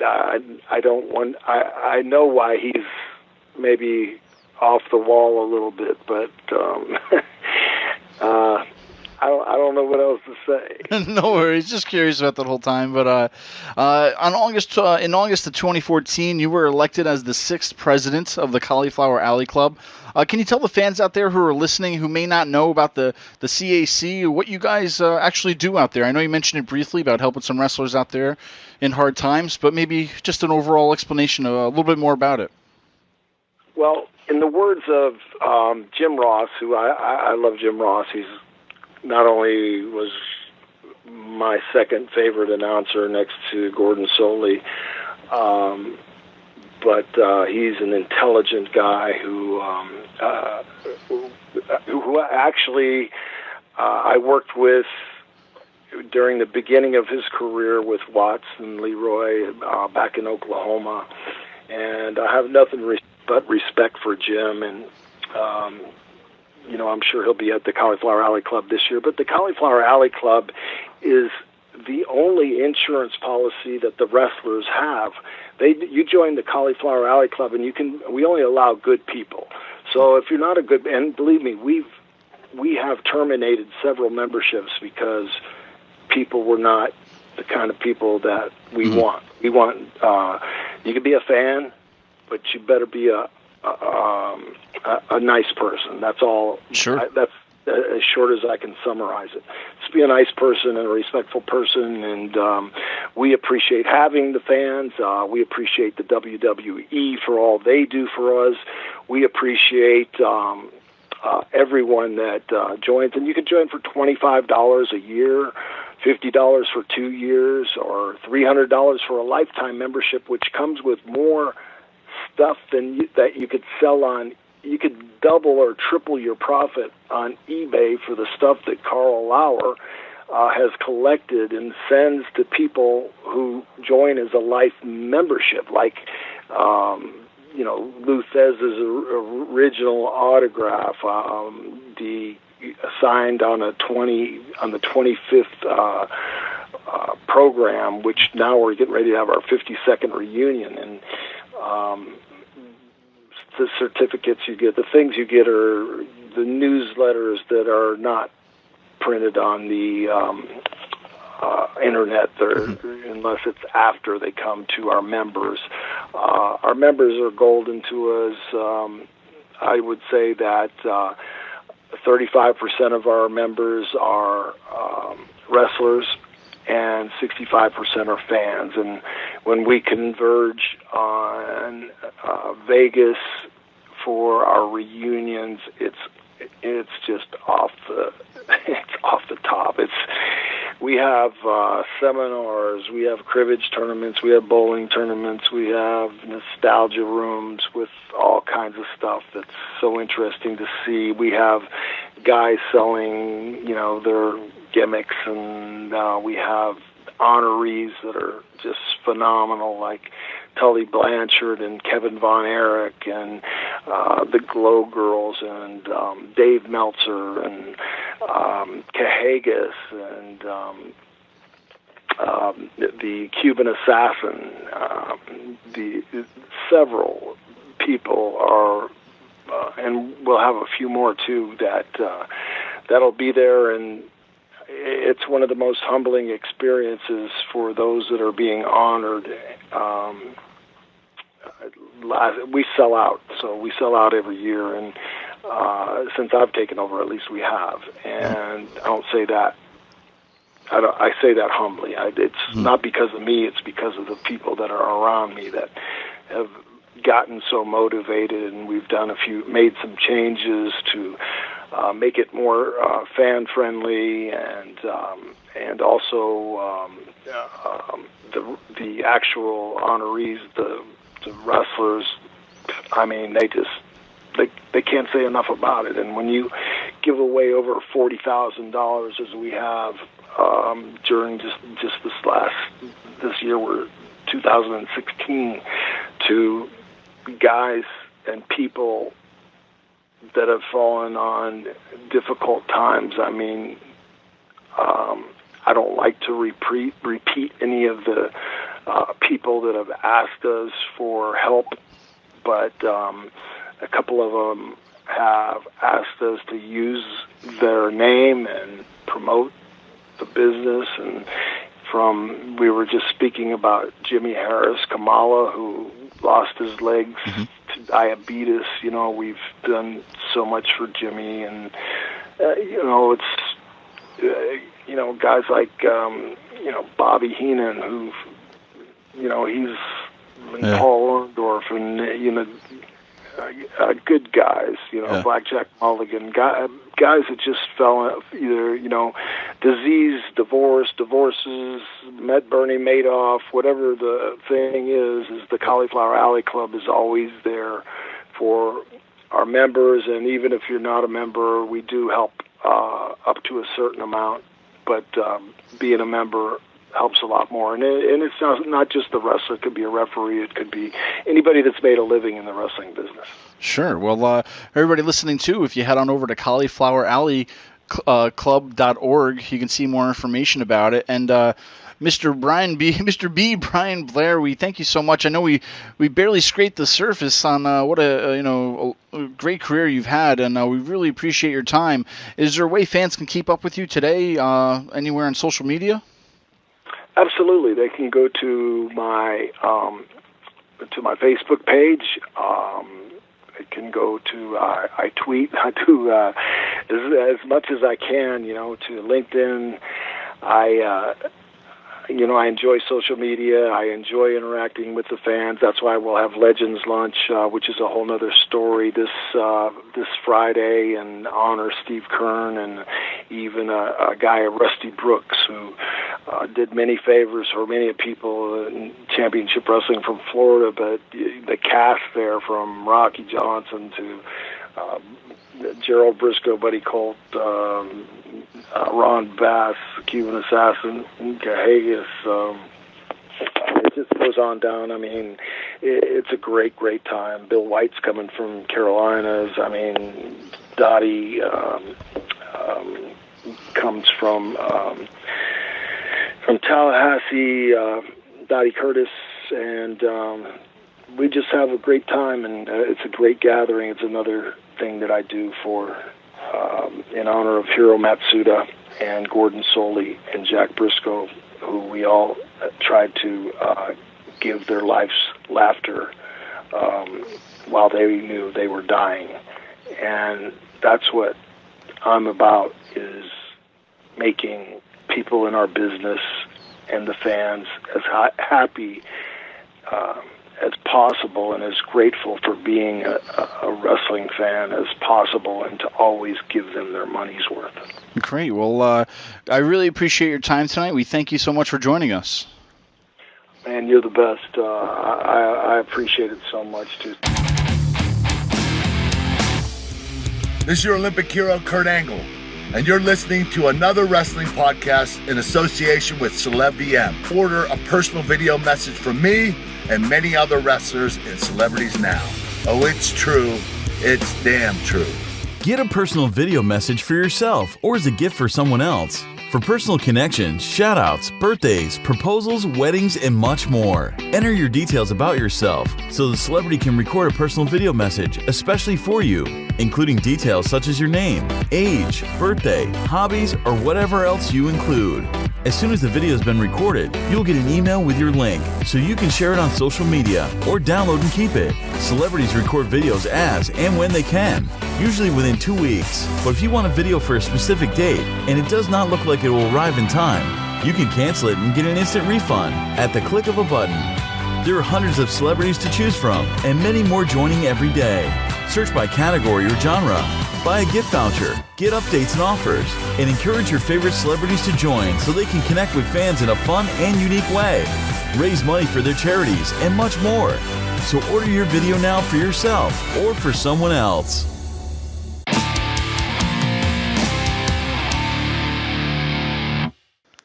I don't want. I know why he's maybe off the wall a little bit, but I don't know what else to say. No worries. Just curious about that whole time. But in August of 2014, you were elected as the 6th president of the Cauliflower Alley Club. Can you tell the fans out there who are listening who may not know about the CAC what you guys actually do out there? I know you mentioned it briefly about helping some wrestlers out there in hard times, but maybe just an overall explanation, a little bit more about it. Well, in the words of Jim Ross, who I love Jim Ross, he's not only was my second favorite announcer next to Gordon Soley, but he's an intelligent guy who actually I worked with during the beginning of his career with Watts and Leroy back in Oklahoma, and I have nothing but respect for Jim, and I'm sure he'll be at the Cauliflower Alley Club this year. But the Cauliflower Alley Club is the only insurance policy that the wrestlers have. You join the Cauliflower Alley Club, and we only allow good people. So if you're not a good, and believe me, we have terminated several memberships because people were not the kind of people that we want. We want you can be a fan, but you better be a nice person. That's all. Sure. That's as short as I can summarize it. Just be a nice person and a respectful person, and we appreciate having the fans. We appreciate the WWE for all they do for us. We appreciate everyone that joins, and you can join for $25 a year, $50 for 2 years, or $300 for a lifetime membership, which comes with more stuff that you could sell on. You could double or triple your profit on eBay for the stuff that Carl Lauer has collected and sends to people who join as a life membership, like Lou Thesz's original autograph, signed on the 25th program, which now we're getting ready to have our 52nd reunion, and the certificates you get, the things you get are the newsletters that are not printed on the internet, unless it's after they come to our members. Our members are golden to us. I would say that 35% of our members are wrestlers, and 65% are fans. And when we converge on Vegas for our reunions, it's just off the top. We have seminars, we have cribbage tournaments, we have bowling tournaments, we have nostalgia rooms with all kinds of stuff that's so interesting to see. We have guys selling, their gimmicks, and we have honorees that are just phenomenal, like Tully Blanchard and Kevin Von Erich and the Glow Girls and Dave Meltzer and Cahagas and the Cuban Assassin. The several people are, and we'll have a few more too that'll be there, and it's one of the most humbling experiences for those that are being honored. We sell out, so we sell out every year, and since I've taken over, at least we have. And I don't say that. I say that humbly. It's not because of me; it's because of the people that are around me that have gotten so motivated, and we've made some changes to make it more fan friendly, and also the actual honorees, the wrestlers. I mean, they can't say enough about it. And when you give away over $40,000 as we have during just this year, we're 2016, to guys and people that have fallen on difficult times. I mean, I don't like to repeat any of the people that have asked us for help, but a couple of them have asked us to use their name and promote the business. And we were just speaking about Jimmy Harris, Kamala, who lost his legs to diabetes. You know, we've done so much for Jimmy, and it's guys like Bobby Heenan, who he's Paul Orndorff, and good guys, Blackjack Mulligan, guys that just fell either, disease, divorces, met Bernie Madoff, whatever the thing is the Cauliflower Alley Club is always there for our members, and even if you're not a member, we do help up to a certain amount, but being a member helps a lot more. And it's not just the wrestler. It could be a referee. It could be anybody that's made a living in the wrestling business. Sure. Well, everybody listening too, if you head on over to Cauliflower Alley Club.org, you can see more information about it. And Mr. B. Brian Blair, we thank you so much. I know we barely scraped the surface on what a great career you've had, and we really appreciate your time. Is there a way fans can keep up with you today, anywhere on social media? Absolutely. They can go to my Facebook page. They can go to I tweet. I do as much as I can. To LinkedIn. I enjoy social media. I enjoy interacting with the fans. That's why we'll have Legends Lunch, which is a whole other story this Friday, and honor Steve Kern and even a guy, Rusty Brooks, who did many favors for many people in championship wrestling from Florida. But the cast there, from Rocky Johnson to Gerald Briscoe, Buddy Colt, Ron Bass, Cuban Assassin, Cahagas, it just goes on down. I mean, it's a great, great time. Bill White's coming from Carolinas. I mean, Dottie comes from Tallahassee, Dottie Curtis, and we just have a great time, and it's a great gathering. It's another thing that I do for in honor of Hiro Matsuda and Gordon Soley and Jack Briscoe, who we all tried to give their life's laughter while they knew they were dying. And that's what I'm about, is making people in our business and the fans as happy as possible, and as grateful for being a wrestling fan as possible, and to always give them their money's worth. Great. Well, I really appreciate your time tonight. We thank you so much for joining us. Man, you're the best. I appreciate it so much, too. This is your Olympic hero, Kurt Angle, and you're listening to another wrestling podcast in association with Celeb VM. Order a personal video message from me and many other wrestlers and celebrities now. Oh, it's true. It's damn true. Get a personal video message for yourself or as a gift for someone else. For personal connections, shout-outs, birthdays, proposals, weddings, and much more. Enter your details about yourself so the celebrity can record a personal video message especially for you, including details such as your name, age, birthday, hobbies, or whatever else you include. As soon as the video has been recorded, you'll get an email with your link so you can share it on social media or download and keep it. Celebrities record videos as and when they can, usually within 2 weeks. But if you want a video for a specific date and it does not look like it will arrive in time, you can cancel it and get an instant refund at the click of a button. There are hundreds of celebrities to choose from and many more joining every day. Search by category or genre. buy a gift voucher, get updates and offers, and encourage your favorite celebrities to join so they can connect with fans in a fun and unique way. Raise money for their charities and much more. So order your video now for yourself or for someone else.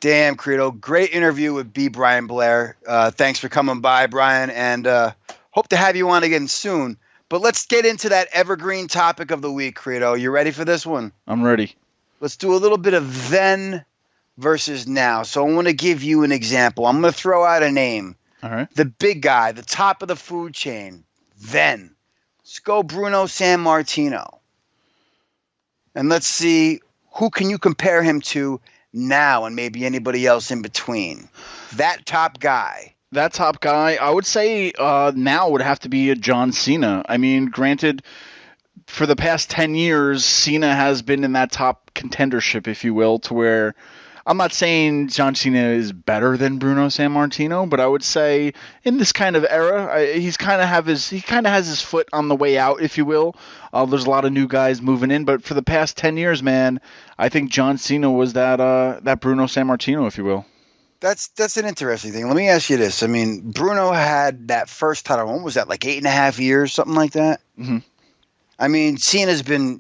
Damn, Credo. Great interview with B. Brian Blair. Thanks for coming by, Brian, and hope to have you on again soon. But let's get into that evergreen topic of the week, Credo. You ready for this one? I'm ready. Let's do a little bit of then versus now. So I want to give you an example. I'm going to throw out a name. All right. The big guy, the top of the food chain. Then. Let's go Bruno Sammartino. And let's see, who can you compare him to now and maybe anybody else in between? That top guy. That top guy, I would say now would have to be a John Cena. I mean, granted, for the past 10 years, Cena has been in that top contendership, if you will, to where I'm not saying John Cena is better than Bruno Sammartino, but I would say in this kind of era, he kind of has his foot on the way out, if you will. There's a lot of new guys moving in, but for the past 10 years, man, I think John Cena was that Bruno Sammartino, if you will. That's an interesting thing. Let me ask you this. I mean, Bruno had that first title. When was that? Like 8.5 years, something like that? Mm-hmm. I mean, Cena's been,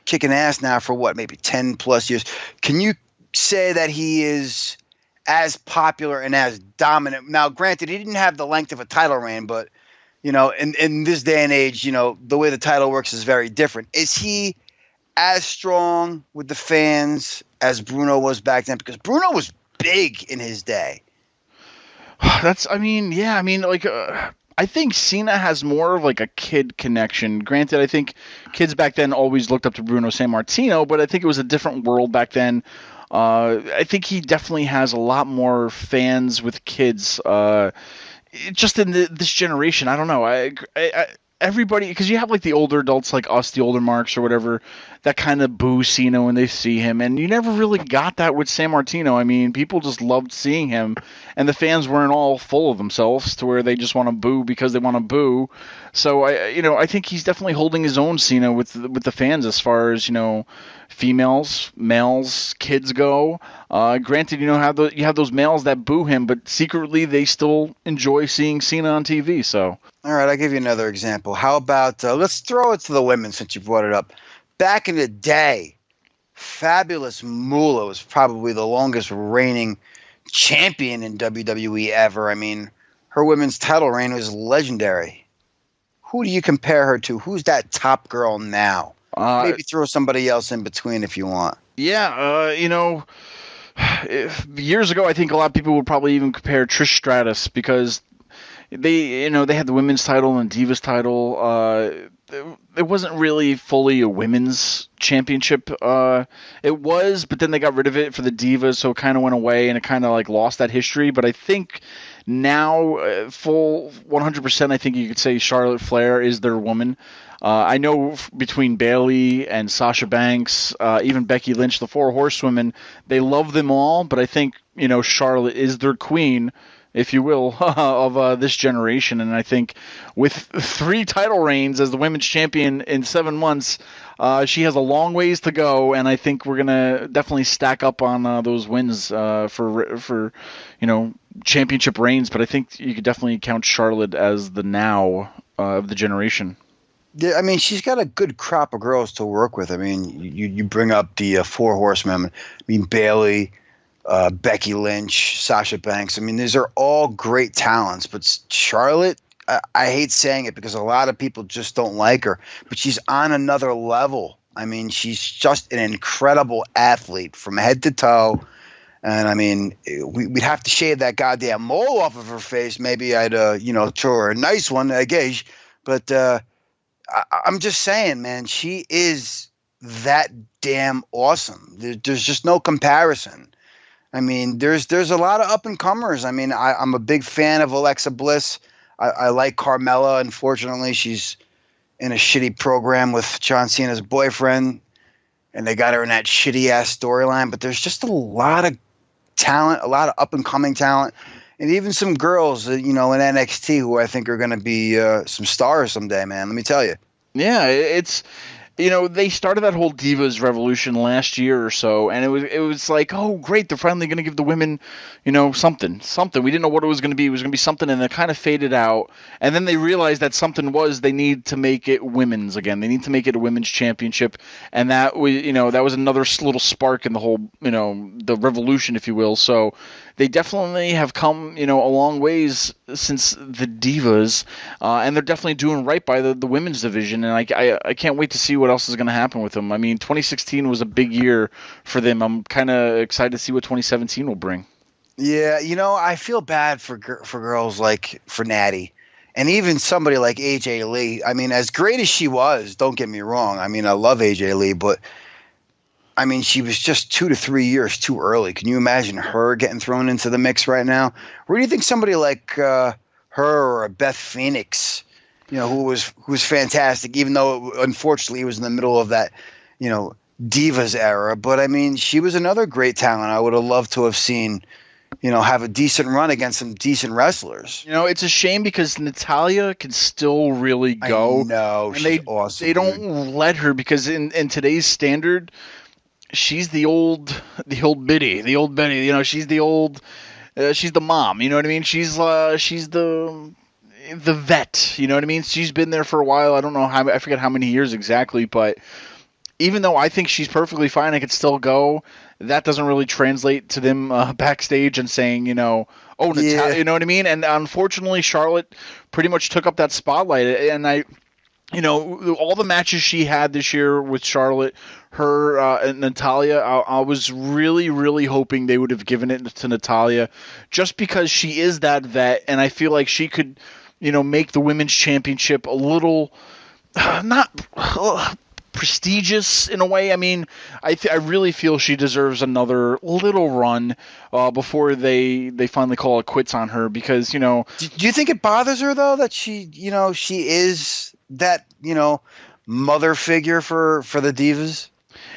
kicking ass now for what, maybe 10 plus years. Can you say that he is as popular and as dominant? Now, granted, he didn't have the length of a title reign, but, in this day and age, the way the title works is very different. Is he as strong with the fans as Bruno was back then? Because Bruno was big in his day. I think Cena has more of like a kid connection. Granted, I think kids back then always looked up to Bruno Sammartino, but I think it was a different world back then. I think he definitely has a lot more fans with kids. Just in this generation, I don't know. Everybody, because you have like the older adults like us, the older marks or whatever, that kind of boo Cena when they see him, and you never really got that with Sammartino. I mean, people just loved seeing him, and the fans weren't all full of themselves to where they just want to boo because they want to boo. So I think he's definitely holding his own, Cena, with the fans as far as females, males, kids go. Granted, you have those males that boo him, but secretly they still enjoy seeing Cena on TV. So. All right, I'll give you another example. How about, let's throw it to the women since you brought it up. Back in the day, Fabulous Moolah was probably the longest reigning champion in WWE ever. I mean, her women's title reign was legendary. Who do you compare her to? Who's that top girl now? Maybe throw somebody else in between if you want. Yeah, years ago, I think a lot of people would probably even compare Trish Stratus because they had the women's title and Divas title. It wasn't really fully a women's championship. It was, but then they got rid of it for the Divas, so it kind of went away and it kind of like lost that history. But I think now, full 100%, I think you could say Charlotte Flair is their woman. I know between Bayley and Sasha Banks, even Becky Lynch, the four horsewomen, they love them all, but I think Charlotte is their queen, if you will, of this generation. And I think with 3 title reigns as the women's champion in 7 months, she has a long ways to go, and I think we're gonna definitely stack up on those wins for championship reigns. But I think you could definitely count Charlotte as the now of the generation. Yeah, I mean, she's got a good crop of girls to work with. I mean, you bring up the 4 horsemen. I mean, Bayley, Becky Lynch, Sasha Banks. I mean, these are all great talents. But Charlotte, I hate saying it because a lot of people just don't like her. But she's on another level. I mean, she's just an incredible athlete from head to toe. And, I mean, we'd have to shave that goddamn mole off of her face. Maybe I'd, throw her a nice one, I guess. But I'm just saying, man, she is that damn awesome. There's just no comparison. I mean, there's a lot of up-and-comers. I mean, I'm a big fan of Alexa Bliss. I like Carmella. Unfortunately, she's in a shitty program with John Cena's boyfriend, and they got her in that shitty-ass storyline. But there's just a lot of talent, a lot of up-and-coming talent, and even some girls, in NXT who I think are going to be some stars someday, man. Let me tell you. Yeah, they started that whole Divas revolution last year or so, and it was like, oh great, they're finally going to give the women, something. We didn't know what it was going to be. It was going to be something, and it kind of faded out. And then they realized that something was they need to make it women's again. They need to make it a women's championship, and that was another little spark in the whole, the revolution, if you will. So they definitely have come, a long ways since the Divas, and they're definitely doing right by the women's division. And I can't wait to see what else is going to happen with them. I mean, 2016 was a big year for them. I'm kind of excited to see what 2017 will bring. Yeah, I feel bad for girls like for Natty, and even somebody like AJ Lee. I mean, as great as she was, don't get me wrong. I mean, I love AJ Lee, but I mean, she was just 2 to 3 years too early. Can you imagine her getting thrown into the mix right now? Where do you think somebody like her or Beth Phoenix, who was fantastic, even though unfortunately it was in the middle of that, Divas era. But I mean, she was another great talent. I would have loved to have seen, have a decent run against some decent wrestlers. It's a shame because Natalya can still really go. No, she's awesome. They don't let her because in today's standard, she's the old Betty. She's she's the mom. You know what I mean? She's the vet. You know what I mean? She's been there for a while. I don't know I forget how many years exactly, but even though I think she's perfectly fine, I could still go. That doesn't really translate to them backstage and saying, Natalya, you know what I mean? And unfortunately, Charlotte pretty much took up that spotlight, and all the matches she had this year with Charlotte, her and Natalya, I was really, really hoping they would have given it to Natalya just because she is that vet, and I feel like she could, make the women's championship a little not prestigious in a way. I mean, I really feel she deserves another little run before they finally call it quits on her because, Do you think it bothers her, though, that she is that, mother figure for the Divas?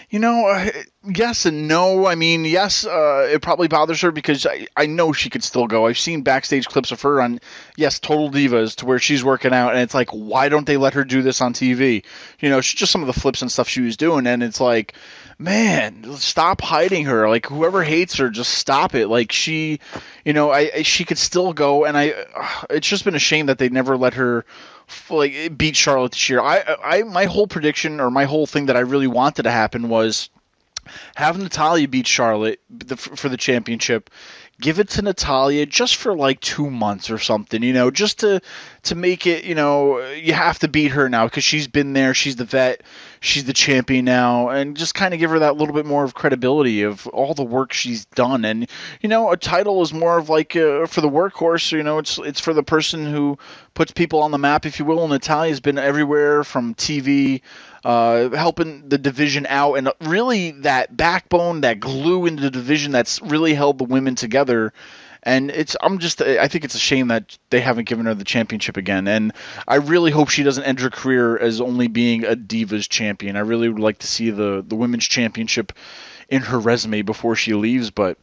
Yes and no. I mean, yes, it probably bothers her because I know she could still go. I've seen backstage clips of her on, Total Divas to where she's working out, and it's like, why don't they let her do this on TV? Just some of the flips and stuff she was doing, and it's like, man, stop hiding her. Like, whoever hates her, just stop it. Like, she could still go, and it's just been a shame that they never let her beat Charlotte this year. My whole prediction or my whole thing that I really wanted to happen was have Natalya beat Charlotte for the championship. Give it to Natalya just for like 2 months or something, just to make it, you have to beat her now because she's been there. She's the vet. She's the champion now. And just kind of give her that little bit more of credibility of all the work she's done. And, a title is more of like for the workhorse, it's for the person who puts people on the map, if you will. And Natalya's been everywhere from TV, helping the division out, and really that backbone, that glue in the division that's really held the women together. And I think it's a shame that they haven't given her the championship again. And I really hope she doesn't end her career as only being a Divas champion. I really would like to see the women's championship in her resume before she leaves. But,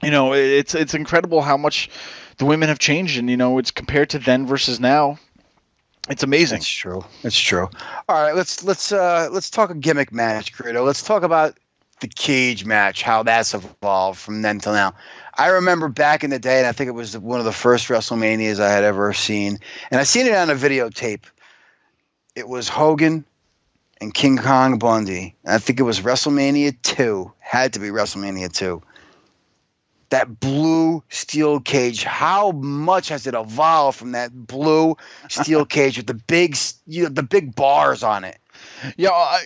it's incredible how much the women have changed, and, it's compared to then versus now. It's amazing. It's true. All right, let's talk a gimmick match, Credo. Let's talk about the cage match, how that's evolved from then till now. I remember back in the day, and I think it was one of the first WrestleManias I had ever seen, and I seen it on a videotape. It was Hogan and King Kong Bundy. And I think it was WrestleMania 2. Had to be WrestleMania 2. That blue steel cage, how much has it evolved from that blue steel cage with the big bars on it? Yeah,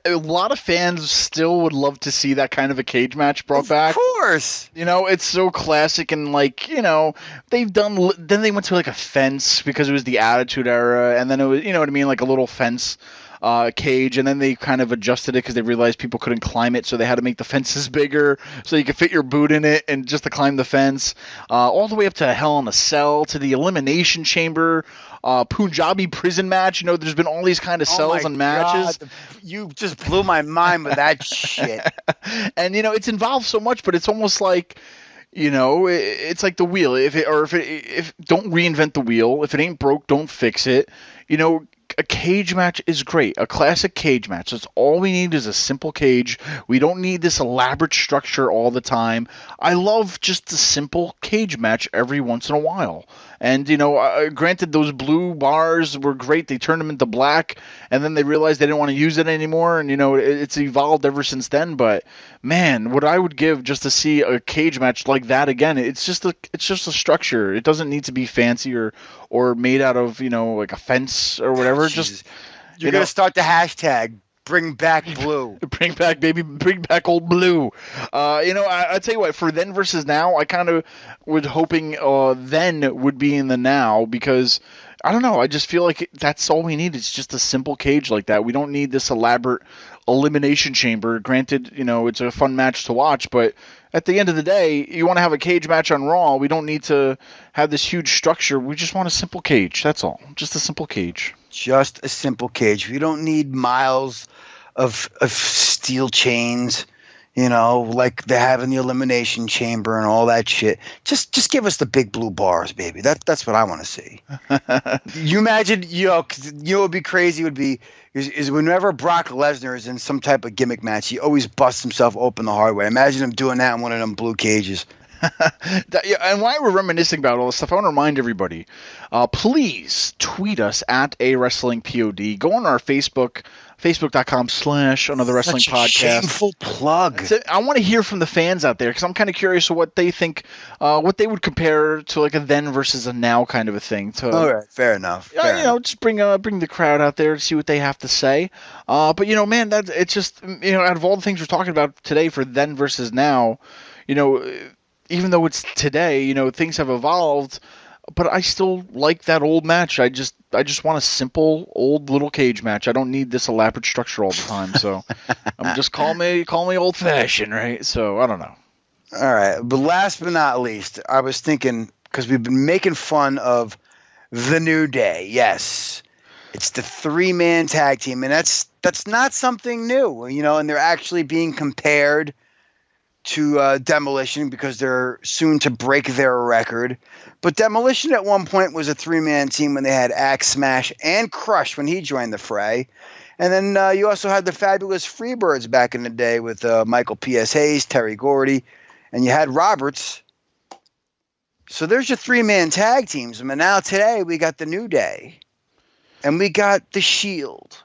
a lot of fans still would love to see that kind of a cage match brought back. Of course. It's so classic, and they've done, then they went to like a fence because it was the Attitude Era, and then it was, like a little fence cage, and then they kind of adjusted it because they realized people couldn't climb it, so they had to make the fences bigger so you could fit your boot in it and just to climb the fence, all the way up to Hell in a Cell, to the Elimination Chamber, Punjabi prison match. There's been all these kind of cells and matches. God, you just blew my mind with that shit. And it's involved so much, but it's almost like, it's like the wheel. If don't reinvent the wheel. If it ain't broke, don't fix it. a cage match is great. A classic cage match. That's all we need is a simple cage. We don't need this elaborate structure all the time. I love just a simple cage match every once in a while. And, granted, those blue bars were great. They turned them into black, and then they realized they didn't want to use it anymore. And, it's evolved ever since then. But, man, what I would give just to see a cage match like that again, it's just a structure. It doesn't need to be fancy or made out of, like a fence or whatever. You're going to start the hashtag. Bring back blue. Bring back, baby. Bring back old blue. I tell you what, for then versus now, I kind of was hoping then would be in the now because, I don't know, I just feel like that's all we need. It's just a simple cage like that. We don't need this elaborate elimination chamber. Granted, it's a fun match to watch, but at the end of the day, you want to have a cage match on Raw. We don't need to have this huge structure. We just want a simple cage. That's all. Just a simple cage. Just a simple cage. We don't need miles of steel chains, like they have in the elimination chamber and all that shit. Just give us the big blue bars, baby. That's what I want to see. You imagine, what would be crazy would be is whenever Brock Lesnar is in some type of gimmick match, he always busts himself open the hard way. Imagine him doing that in one of them blue cages. And while we're reminiscing about all this stuff, I want to remind everybody, please tweet us at @WrestlingPod. Go on our Facebook.com/Another Wrestling Podcast. Shameful plug. I want to hear from the fans out there because I'm kind of curious what they think, what they would compare to like a then versus a now kind of a thing. All right, fair enough. Just bring the crowd out there to see what they have to say. But man, it's just out of all the things we're talking about today for then versus now, even though it's today, things have evolved, but I still like that old match. I just want a simple old little cage match. I don't need this elaborate structure all the time. So just call me old fashioned, right? So I don't know. All right, but last but not least, I was thinking because we've been making fun of the New Day. Yes, it's the 3-man tag team, and that's not something new, and they're actually being compared to Demolition because they're soon to break their record. But Demolition at one point was a 3-man team when they had Axe, Smash, and Crush when he joined the fray. And then you also had the Fabulous Freebirds back in the day with Michael P.S. Hayes, Terry Gordy, and you had Roberts. So there's your 3-man tag teams. But now today we got the New Day. And we got the Shield.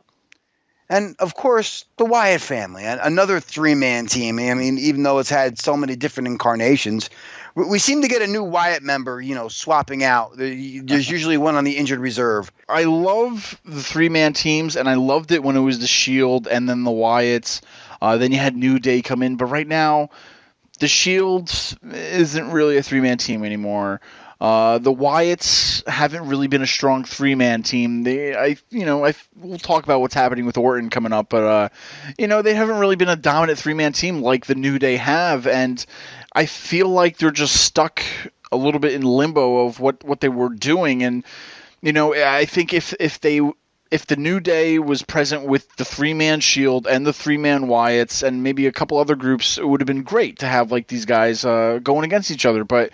And, of course, the Wyatt family, another 3-man team. I mean, even though it's had so many different incarnations, we seem to get a new Wyatt member, swapping out. There's usually one on the injured reserve. I love the 3-man teams, and I loved it when it was the Shield and then the Wyatts. Then you had New Day come in. But right now, the Shield isn't really a 3-man team anymore. The Wyatts haven't really been a strong 3-man team. We'll talk about what's happening with Orton coming up, but they haven't really been a dominant 3-man team like the New Day have, and I feel like they're just stuck a little bit in limbo of what they were doing. And I think if the New Day was present with the 3-man Shield and the 3-man Wyatts and maybe a couple other groups, it would have been great to have like these guys going against each other, but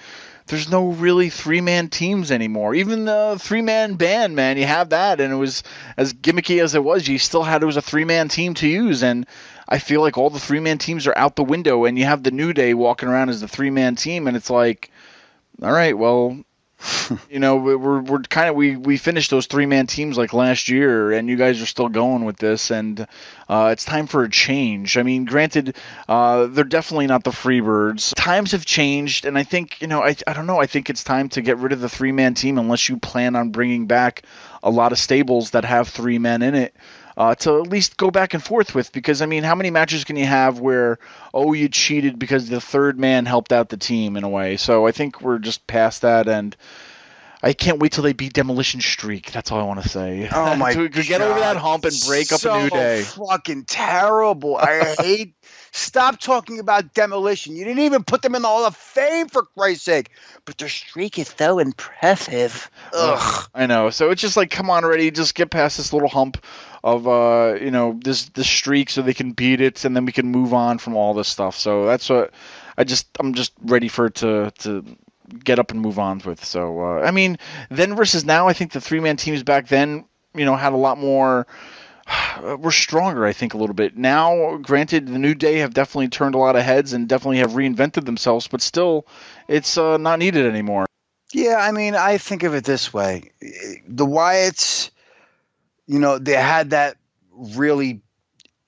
there's no really 3-man teams anymore. Even the 3-man band, man, you have that, and it was as gimmicky as it was. You still had it was a 3-man team to use, and I feel like all the 3-man teams are out the window, and you have the New Day walking around as the 3-man team, and it's like, all right, well, we're kind of we finished those 3-man teams like last year, and you guys are still going with this, and it's time for a change. I mean, granted, they're definitely not the Freebirds. Times have changed, and I think I don't know. I think it's time to get rid of the 3-man team unless you plan on bringing back a lot of stables that have 3 men in it. To at least go back and forth with, because I mean, how many matches can you have where you cheated because the 3rd man helped out the team in a way? So I think we're just past that, and I can't wait till they beat Demolition Streak. That's all I want to say. Oh my to get over that hump and break up a New Day. Fucking terrible. I hate. Stop talking about Demolition. You didn't even put them in the Hall of Fame, for Christ's sake. But their streak is so impressive. Ugh. I know. So it's just like, come on already. Just get past this little hump of this streak so they can beat it, and then we can move on from all this stuff. So that's what I'm just ready for it to get up and move on with. So I mean, then versus now, I think the 3-man teams back then had a lot more. We're stronger, I think, a little bit. Now, granted, the New Day have definitely turned a lot of heads and definitely have reinvented themselves, but still, it's not needed anymore. Yeah, I mean, I think of it this way. The Wyatts, they had that really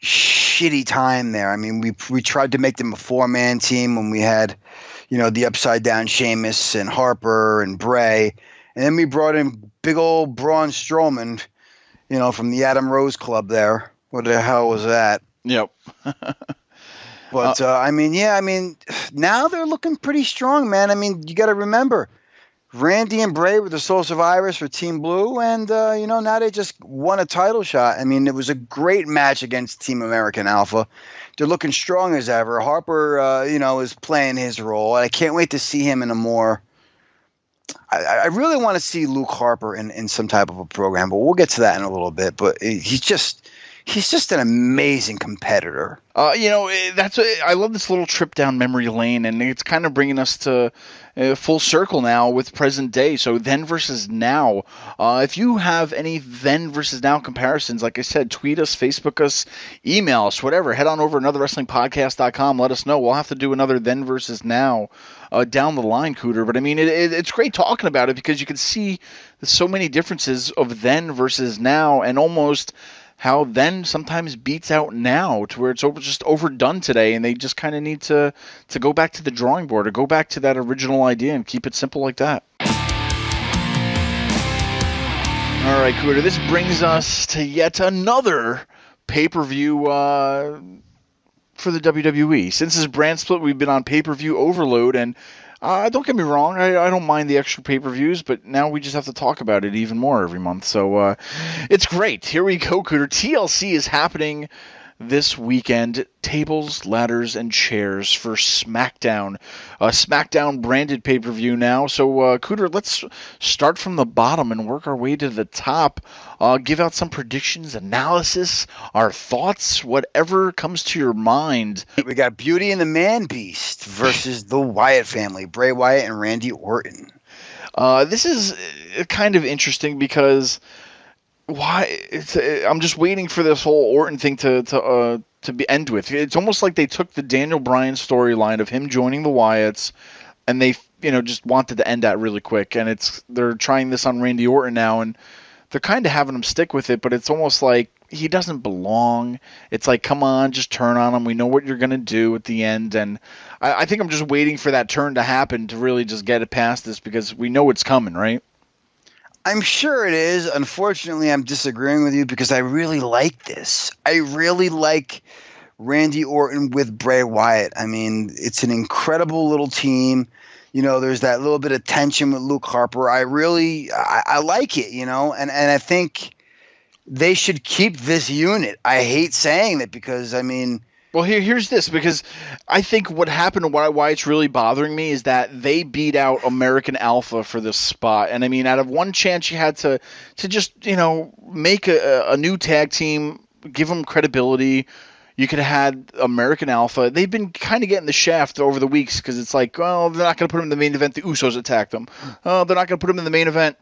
shitty time there. I mean, we tried to make them a 4-man team when we had, the upside down Sheamus and Harper and Bray. And then we brought in big old Braun Strowman, from the Adam Rose Club there. What the hell was that? Yep. But, now they're looking pretty strong, man. I mean, you got to remember, Randy and Bray were the sole survivors for Team Blue, and, now they just won a title shot. I mean, it was a great match against Team American Alpha. They're looking strong as ever. Harper, is playing his role. I can't wait to see him in a more – I really want to see Luke Harper in some type of a program, but we'll get to that in a little bit. But he's just an amazing competitor. I love this little trip down memory lane, and it's kind of bringing us to full circle now with present day. So then versus now. If you have any then versus now comparisons, like I said, tweet us, Facebook us, email us, whatever. Head on over to anotherwrestlingpodcast.com. Let us know. We'll have to do another then versus now down the line, Cooter. But I mean, it's great talking about it because you can see so many differences of then versus now, and almost how then sometimes beats out now, to where it's just overdone today, and they just kind of need to go back to the drawing board or go back to that original idea and keep it simple like that. All right, Cooter, this brings us to yet another pay-per-view for the WWE. Since this brand split, we've been on pay-per-view overload, and don't get me wrong, I don't mind the extra pay-per-views, but now we just have to talk about it even more every month. So it's great. Here we go, Cooter. TLC is happening this weekend. Tables, ladders, and chairs for Smackdown. Smackdown branded pay-per-view now. So, Cooter, let's start from the bottom and work our way to the top. Give out some predictions, analysis, our thoughts, whatever comes to your mind. We got Beauty and the Man Beast versus the Wyatt family, Bray Wyatt and Randy Orton. This is kind of interesting because I'm just waiting for this whole Orton thing to end with. It's almost like they took the Daniel Bryan storyline of him joining the Wyatts, and they just wanted to end that really quick. And they're trying this on Randy Orton now, and they're kind of having him stick with it. But it's almost like he doesn't belong. It's like, come on, just turn on him. We know what you're gonna do at the end, and I think I'm just waiting for that turn to happen to really just get it past this, because we know it's coming, right? I'm sure it is. Unfortunately, I'm disagreeing with you because I really like this. I really like Randy Orton with Bray Wyatt. I mean, it's an incredible little team. There's that little bit of tension with Luke Harper. I like it, and I think they should keep this unit. I hate saying that because, I mean... Well, here's this, because I think what happened and why it's really bothering me is that they beat out American Alpha for this spot. And I mean, out of one chance you had to just, make a new tag team, give them credibility. You could have had American Alpha. They've been kind of getting the shaft over the weeks because it's like, well, they're not going to put them in the main event. The Usos attacked them. They're not going to put them in the main event.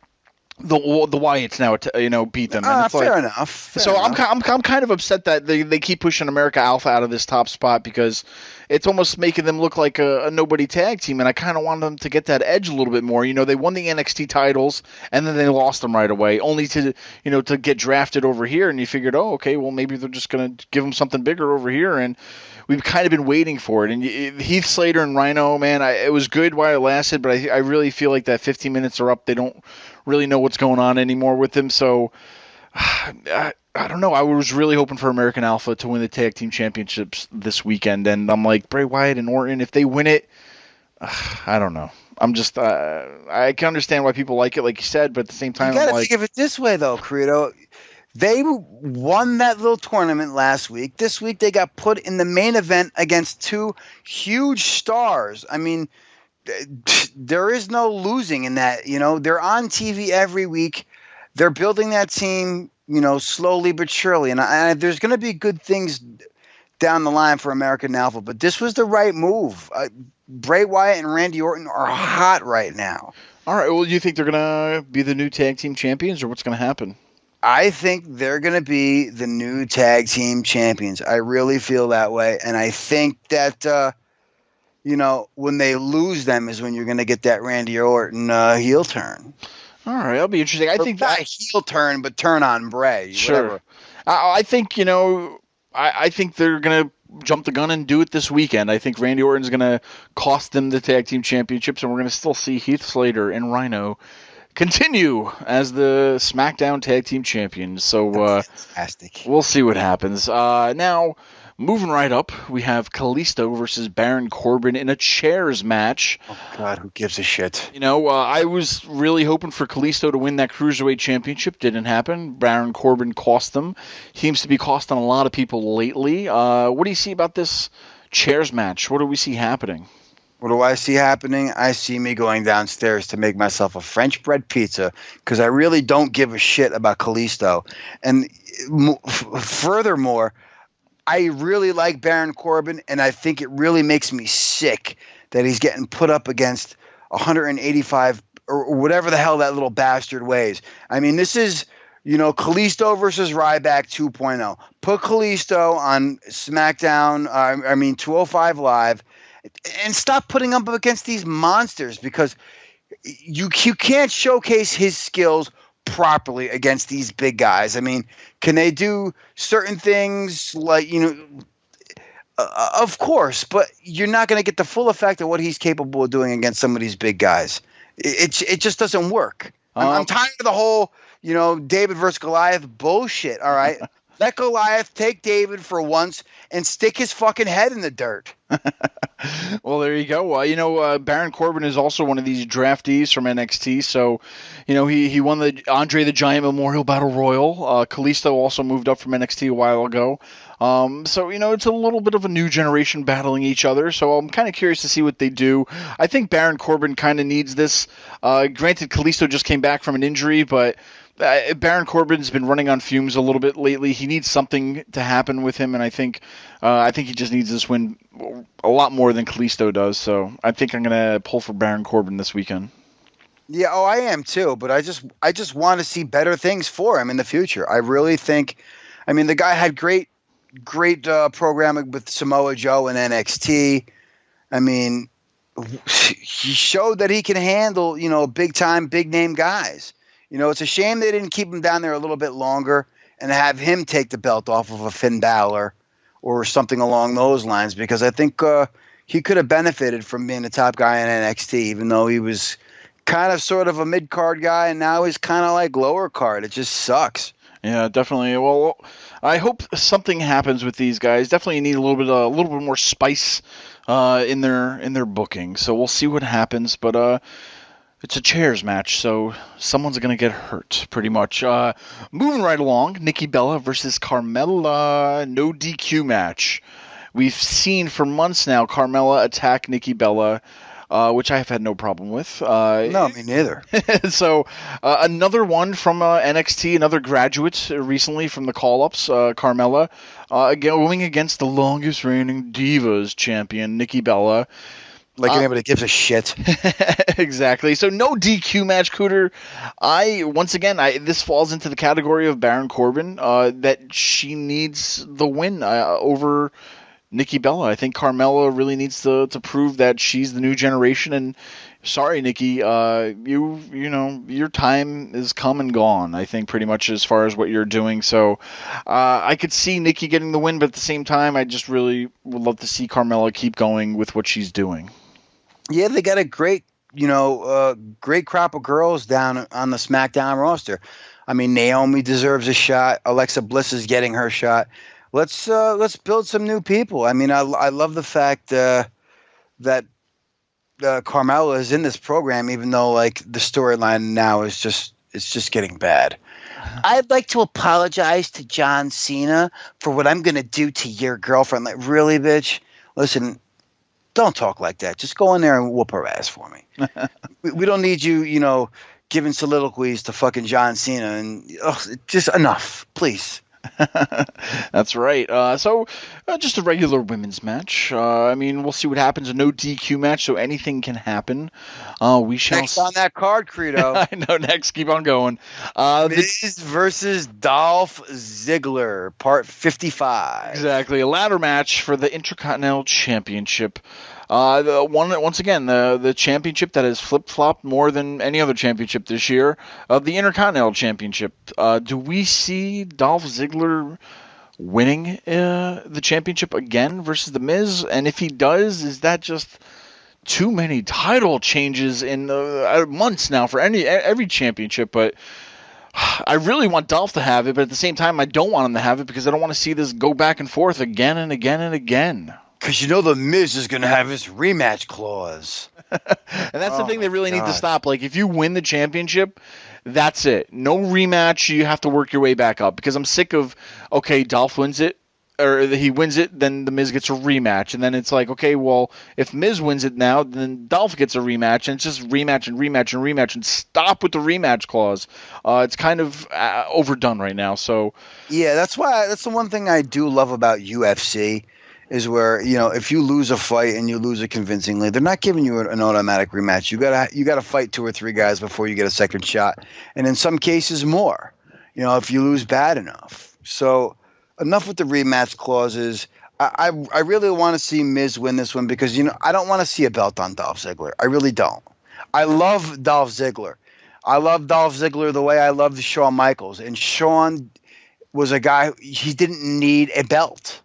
The Wyatts now, beat them. And it's fair enough. I'm kind of upset that they keep pushing America Alpha out of this top spot, because it's almost making them look like a nobody tag team, and I kind of want them to get that edge a little bit more. They won the NXT titles, and then they lost them right away, only to get drafted over here, and you figured, oh, okay, well, maybe they're just going to give them something bigger over here, and we've kind of been waiting for it. And Heath Slater and Rhino, man, it was good while it lasted, but I really feel like that 15 minutes are up. They don't really know what's going on anymore with them, so I don't know. I was really hoping for American Alpha to win the tag team championships this weekend, and I'm like, Bray Wyatt and Orton, if they win it, I don't know. I'm just I can understand why people like it, like you said, but at the same time, you gotta think of it this way, though, Credo. They won that little tournament last week. This week they got put in the main event against two huge stars. I mean, there is no losing in that. They're on TV every week. They're building that team, slowly but surely. And there's going to be good things down the line for American Alpha. But this was the right move. Bray Wyatt and Randy Orton are hot right now. All right. Well, do you think they're going to be the new tag team champions, or what's going to happen? I think they're going to be the new tag team champions. I really feel that way. And I think that, when they lose them is when you're going to get that Randy Orton heel turn. All right, that'll be interesting. I think not heel turn, but turn on Bray. Sure. I think, I think they're going to jump the gun and do it this weekend. I think Randy Orton's going to cost them the tag team championships, and we're going to still see Heath Slater and Rhino continue as the SmackDown tag team champions. So fantastic. We'll see what happens. Now, moving right up, we have Kalisto versus Baron Corbin in a chairs match. Oh, God, who gives a shit? I was really hoping for Kalisto to win that Cruiserweight Championship. Didn't happen. Baron Corbin cost them. Seems to be costing a lot of people lately. What do you see about this chairs match? What do we see happening? What do I see happening? I see me going downstairs to make myself a French bread pizza because I really don't give a shit about Kalisto. And furthermore, I really like Baron Corbin, and I think it really makes me sick that he's getting put up against 185 or whatever the hell that little bastard weighs. I mean, this is, Kalisto versus Ryback 2.0. Put Kalisto on SmackDown, 205 Live, and stop putting him up against these monsters because you can't showcase his skills properly against these big guys. I mean, can they do certain things like, of course, but you're not going to get the full effect of what he's capable of doing against some of these big guys. It just doesn't work. I'm tired of the whole, David versus Goliath bullshit. All right. Let Goliath take David for once and stick his fucking head in the dirt. Well, there you go. Baron Corbin is also one of these draftees from NXT. So, he won the Andre the Giant Memorial Battle Royal. Kalisto also moved up from NXT a while ago. So, it's a little bit of a new generation battling each other. So I'm kind of curious to see what they do. I think Baron Corbin kind of needs this. Granted, Kalisto just came back from an injury, but Baron Corbin's been running on fumes a little bit lately. He needs something to happen with him, and I think he just needs this win a lot more than Kalisto does. So I think I'm going to pull for Baron Corbin this weekend. Yeah, I am too, but I just want to see better things for him in the future. I really think, the guy had great programming with Samoa Joe and NXT. He showed that he can handle, big time, big name guys. It's a shame they didn't keep him down there a little bit longer and have him take the belt off of a Finn Balor or something along those lines, because I think he could have benefited from being the top guy in NXT, even though he was kind of sort of a mid-card guy, and now he's kind of like lower card. It just sucks. Yeah, definitely. Well, I hope something happens with these guys. Definitely need a little bit more spice in their booking. So we'll see what happens, but it's a chairs match, so someone's going to get hurt, pretty much. Moving right along, Nikki Bella versus Carmella, no DQ match. We've seen for months now Carmella attack Nikki Bella, which I have had no problem with. No, me neither. So another one from NXT, another graduate recently from the call-ups, Carmella, going against the longest reigning Divas champion, Nikki Bella. Like anybody gives a shit. Exactly. So no DQ match, Kuter. This falls into the category of Baron Corbin, that she needs the win over Nikki Bella. I think Carmella really needs to prove that she's the new generation. And sorry, Nikki, your time is come and gone, I think, pretty much as far as what you're doing. So I could see Nikki getting the win, but at the same time, I just really would love to see Carmella keep going with what she's doing. Yeah, they got a great crop of girls down on the SmackDown roster. Naomi deserves a shot. Alexa Bliss is getting her shot. Let's build some new people. I love the fact that Carmella is in this program, even though the storyline now is just getting bad. I'd like to apologize to John Cena for what I'm going to do to your girlfriend. Like, really, bitch? Listen, don't talk like that. Just go in there and whoop her ass for me. We don't need you, giving soliloquies to fucking John Cena. And just enough, please. That's right. So just a regular women's match. I mean, we'll see what happens. A no DQ match, so anything can happen. We shall. Next on that card, Credo. I know. Next, keep on going. Miz versus Dolph Ziggler, part 55. Exactly, a ladder match for the Intercontinental Championship. Once again, the championship that has flip-flopped more than any other championship this year, the Intercontinental Championship. Do we see Dolph Ziggler winning the championship again versus The Miz? And if he does, is that just too many title changes in months now for every championship? But I really want Dolph to have it, but at the same time, I don't want him to have it because I don't want to see this go back and forth again and again and again. Because you know The Miz is going to have his rematch clause. And that's the thing they really need to stop. Like, if you win the championship, that's it. No rematch. You have to work your way back up. Because I'm sick of, okay, Dolph wins it, or he wins it, then The Miz gets a rematch. And then it's like, okay, well, if Miz wins it now, then Dolph gets a rematch. And it's just rematch and rematch and rematch. And stop with the rematch clause. It's kind of overdone right now. So yeah, that's the one thing I do love about UFC. Is where, you know, if you lose a fight and you lose it convincingly, they're not giving you an automatic rematch. You gotta fight 2 or 3 guys before you get a second shot, and in some cases more. You know, if you lose bad enough. So enough with the rematch clauses. I really want to see Miz win this one because, you know, I don't want to see a belt on Dolph Ziggler. I really don't. I love Dolph Ziggler. I love Dolph Ziggler the way I love Shawn Michaels, and Shawn was a guy, he didn't need a belt.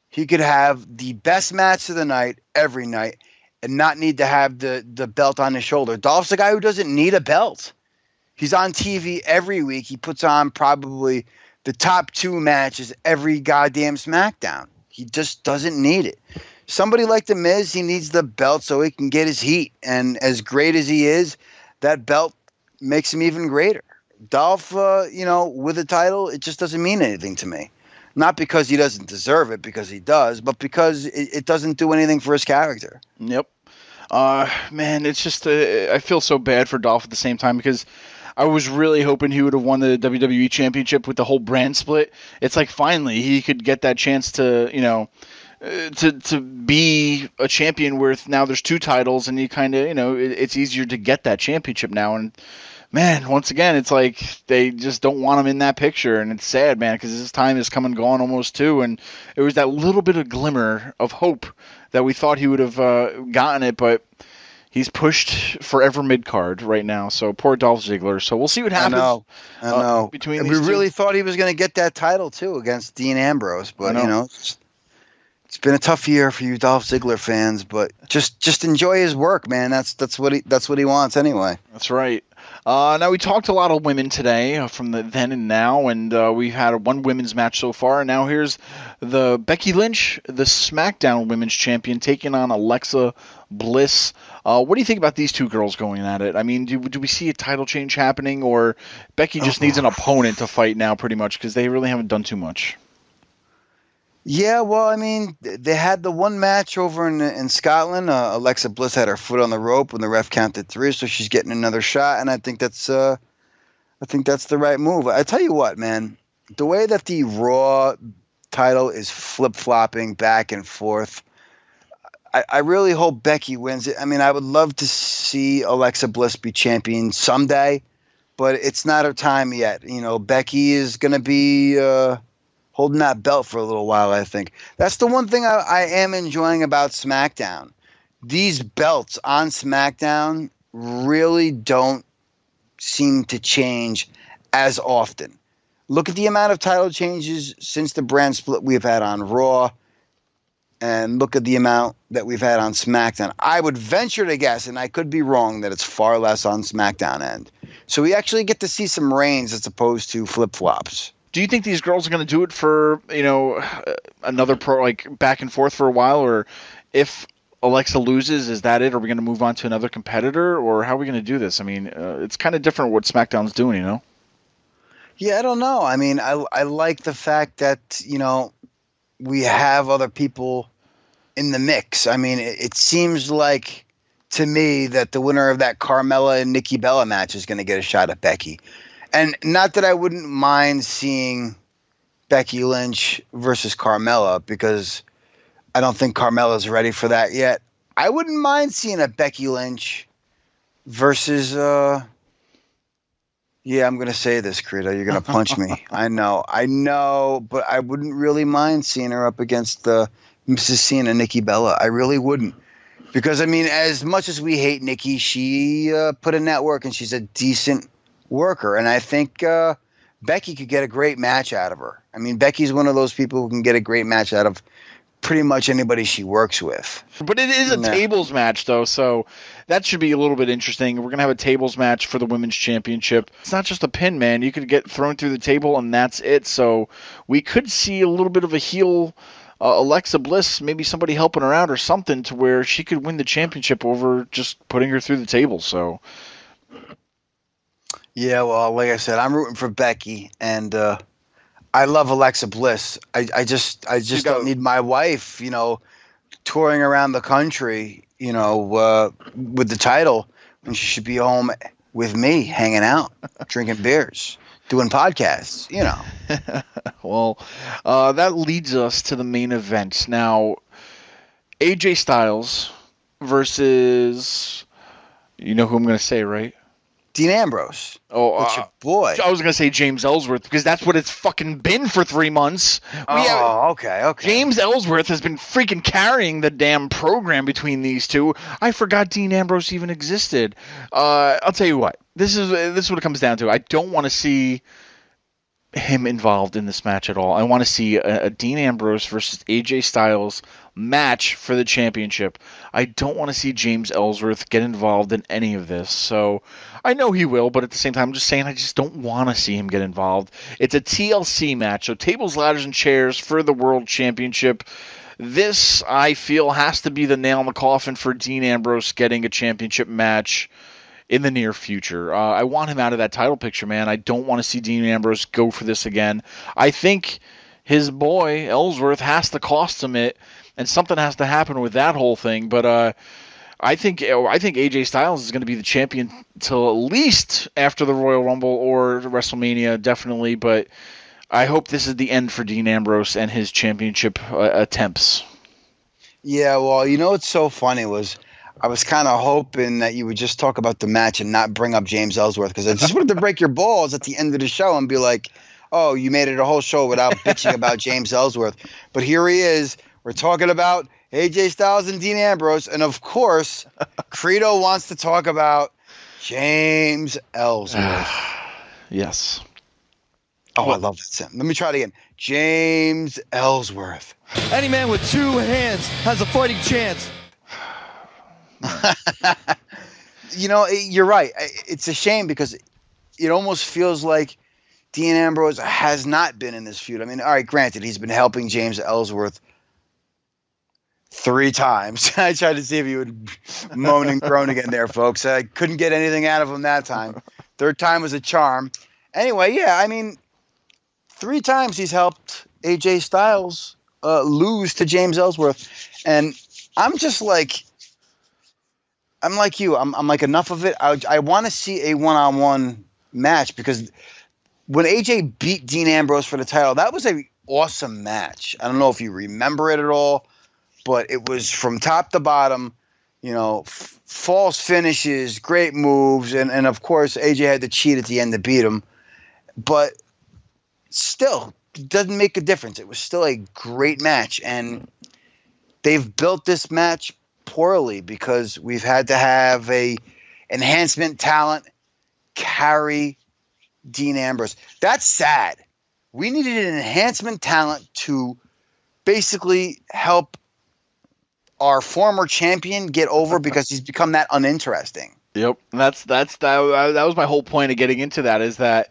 He could have the best match of the night every night and not need to have the belt on his shoulder. Dolph's a guy who doesn't need a belt. He's on TV every week. He puts on probably the top 2 matches every goddamn SmackDown. He just doesn't need it. Somebody like The Miz, he needs the belt so he can get his heat. And as great as he is, that belt makes him even greater. Dolph, you know, with a title, it just doesn't mean anything to me. Not because he doesn't deserve it, because he does, but because it doesn't do anything for his character. Yep. Man, it's just I feel so bad for Dolph at the same time because I was really hoping he would have won the WWE Championship with the whole brand split. It's like finally he could get that chance to, you know, to be a champion with now there's 2 titles and you kind of, you know, it's easier to get that championship now. And man, once again, it's like they just don't want him in that picture, and it's sad, man, because his time is come and gone almost too, and it was that little bit of glimmer of hope that we thought he would have gotten it, but he's pushed forever mid-card right now, so poor Dolph Ziggler. So we'll see what happens. I know. Between and these we really thought he was going to get that title, too, against Dean Ambrose, but, you know, it's been a tough year for you Dolph Ziggler fans, but just enjoy his work, man. That's what he wants anyway. That's right. Now, we talked a lot of women today from the then and now, and we've had one women's match so far. And now here's the Becky Lynch, the Smackdown Women's Champion, taking on Alexa Bliss. What do you think about these 2 girls going at it? I mean, do we see a title change happening, or Becky just needs an opponent to fight now pretty much because they really haven't done too much? Yeah, well, I mean, they had the one match over in Scotland. Alexa Bliss had her foot on the rope when the ref counted 3, so she's getting another shot, and I think that's the right move. I tell you what, man, the way that the Raw title is flip-flopping back and forth, I really hope Becky wins it. I mean, I would love to see Alexa Bliss be champion someday, but it's not her time yet. You know, Becky is going to be holding that belt for a little while, I think. That's the one thing I am enjoying about SmackDown. These belts on SmackDown really don't seem to change as often. Look at the amount of title changes since the brand split we've had on Raw, and look at the amount that we've had on SmackDown. I would venture to guess, and I could be wrong, that it's far less on SmackDown end. So we actually get to see some reigns as opposed to flip-flops. Do you think these girls are going to do it for, you know, another back and forth for a while, or if Alexa loses, is that it? Are we going to move on to another competitor, or how are we going to do this? I mean, it's kind of different what SmackDown's doing, you know? Yeah, I don't know. I mean, I like the fact that, you know, we have other people in the mix. I mean, it seems like to me that the winner of that Carmella and Nikki Bella match is going to get a shot at Becky. And not that I wouldn't mind seeing Becky Lynch versus Carmella because I don't think Carmella's ready for that yet. I wouldn't mind seeing a Becky Lynch versus yeah, I'm going to say this, Credo. You're going to punch me. I know, but I wouldn't really mind seeing her up against Mrs. Cena, Nikki Bella. I really wouldn't. Because, I mean, as much as we hate Nikki, she put in that work, and she's a decent worker. And I think Becky could get a great match out of her. I mean, Becky's one of those people who can get a great match out of pretty much anybody she works with. But it is a tables match, though, so that should be a little bit interesting. We're going to have a tables match for the Women's Championship. It's not just a pin, man. You could get thrown through the table, and that's it. So we could see a little bit of a heel Alexa Bliss, maybe somebody helping her out or something to where she could win the championship over just putting her through the table. So, yeah, well, like I said, I'm rooting for Becky, and I love Alexa Bliss. I just don't need my wife, touring around the country, with the title when she should be home with me, hanging out, drinking beers, doing podcasts, Well, that leads us to the main event. Now, AJ Styles versus, you know who I'm going to say, right? Dean Ambrose. Oh, that's your boy. I was going to say James Ellsworth because that's what it's fucking been for 3 months. Okay. James Ellsworth has been freaking carrying the damn program between these two. I forgot Dean Ambrose even existed. I'll tell you what. This is what it comes down to. I don't want to see him involved in this match at all. I want to see a Dean Ambrose versus AJ Styles match for the championship. I don't want to see James Ellsworth get involved in any of this. So I know he will, but at the same time, I'm just saying I just don't want to see him get involved. It's a TLC match, so tables, ladders, and chairs for the World Championship. This, I feel, has to be the nail in the coffin for Dean Ambrose getting a championship match in the near future. I want him out of that title picture, man. I don't want to see Dean Ambrose go for this again. I think his boy, Ellsworth, has to cost him it, and something has to happen with that whole thing. But I think AJ Styles is going to be the champion till at least after the Royal Rumble or WrestleMania, definitely. But I hope this is the end for Dean Ambrose and his championship attempts. Yeah, well, what's so funny was I was kind of hoping that you would just talk about the match and not bring up James Ellsworth because I just wanted to break your balls at the end of the show and be like, oh, you made it a whole show without bitching about James Ellsworth. But here he is. We're talking about AJ Styles and Dean Ambrose. And, of course, Credo wants to talk about James Ellsworth. Yes. Oh, I love that. Let me try it again. James Ellsworth. Any man with 2 hands has a fighting chance. You're right. It's a shame because it almost feels like Dean Ambrose has not been in this feud. I mean, all right, granted, he's been helping James Ellsworth 3 times. I tried to see if he would moan and groan again there, folks. I couldn't get anything out of him that time. 3rd time was a charm. Anyway, yeah, I mean, 3 times he's helped AJ Styles lose to James Ellsworth. And I'm just like, I'm like you. I'm like, enough of it. I want to see a one-on-one match because when AJ beat Dean Ambrose for the title, that was an awesome match. I don't know if you remember it at all, but it was from top to bottom, false finishes, great moves, and of course AJ had to cheat at the end to beat him. But still, it doesn't make a difference. It was still a great match, and they've built this match poorly because we've had to have a enhancement talent carry Dean Ambrose. That's sad. We needed an enhancement talent to basically help our former champion get over because he's become that uninteresting. Yep, that was my whole point of getting into that, is that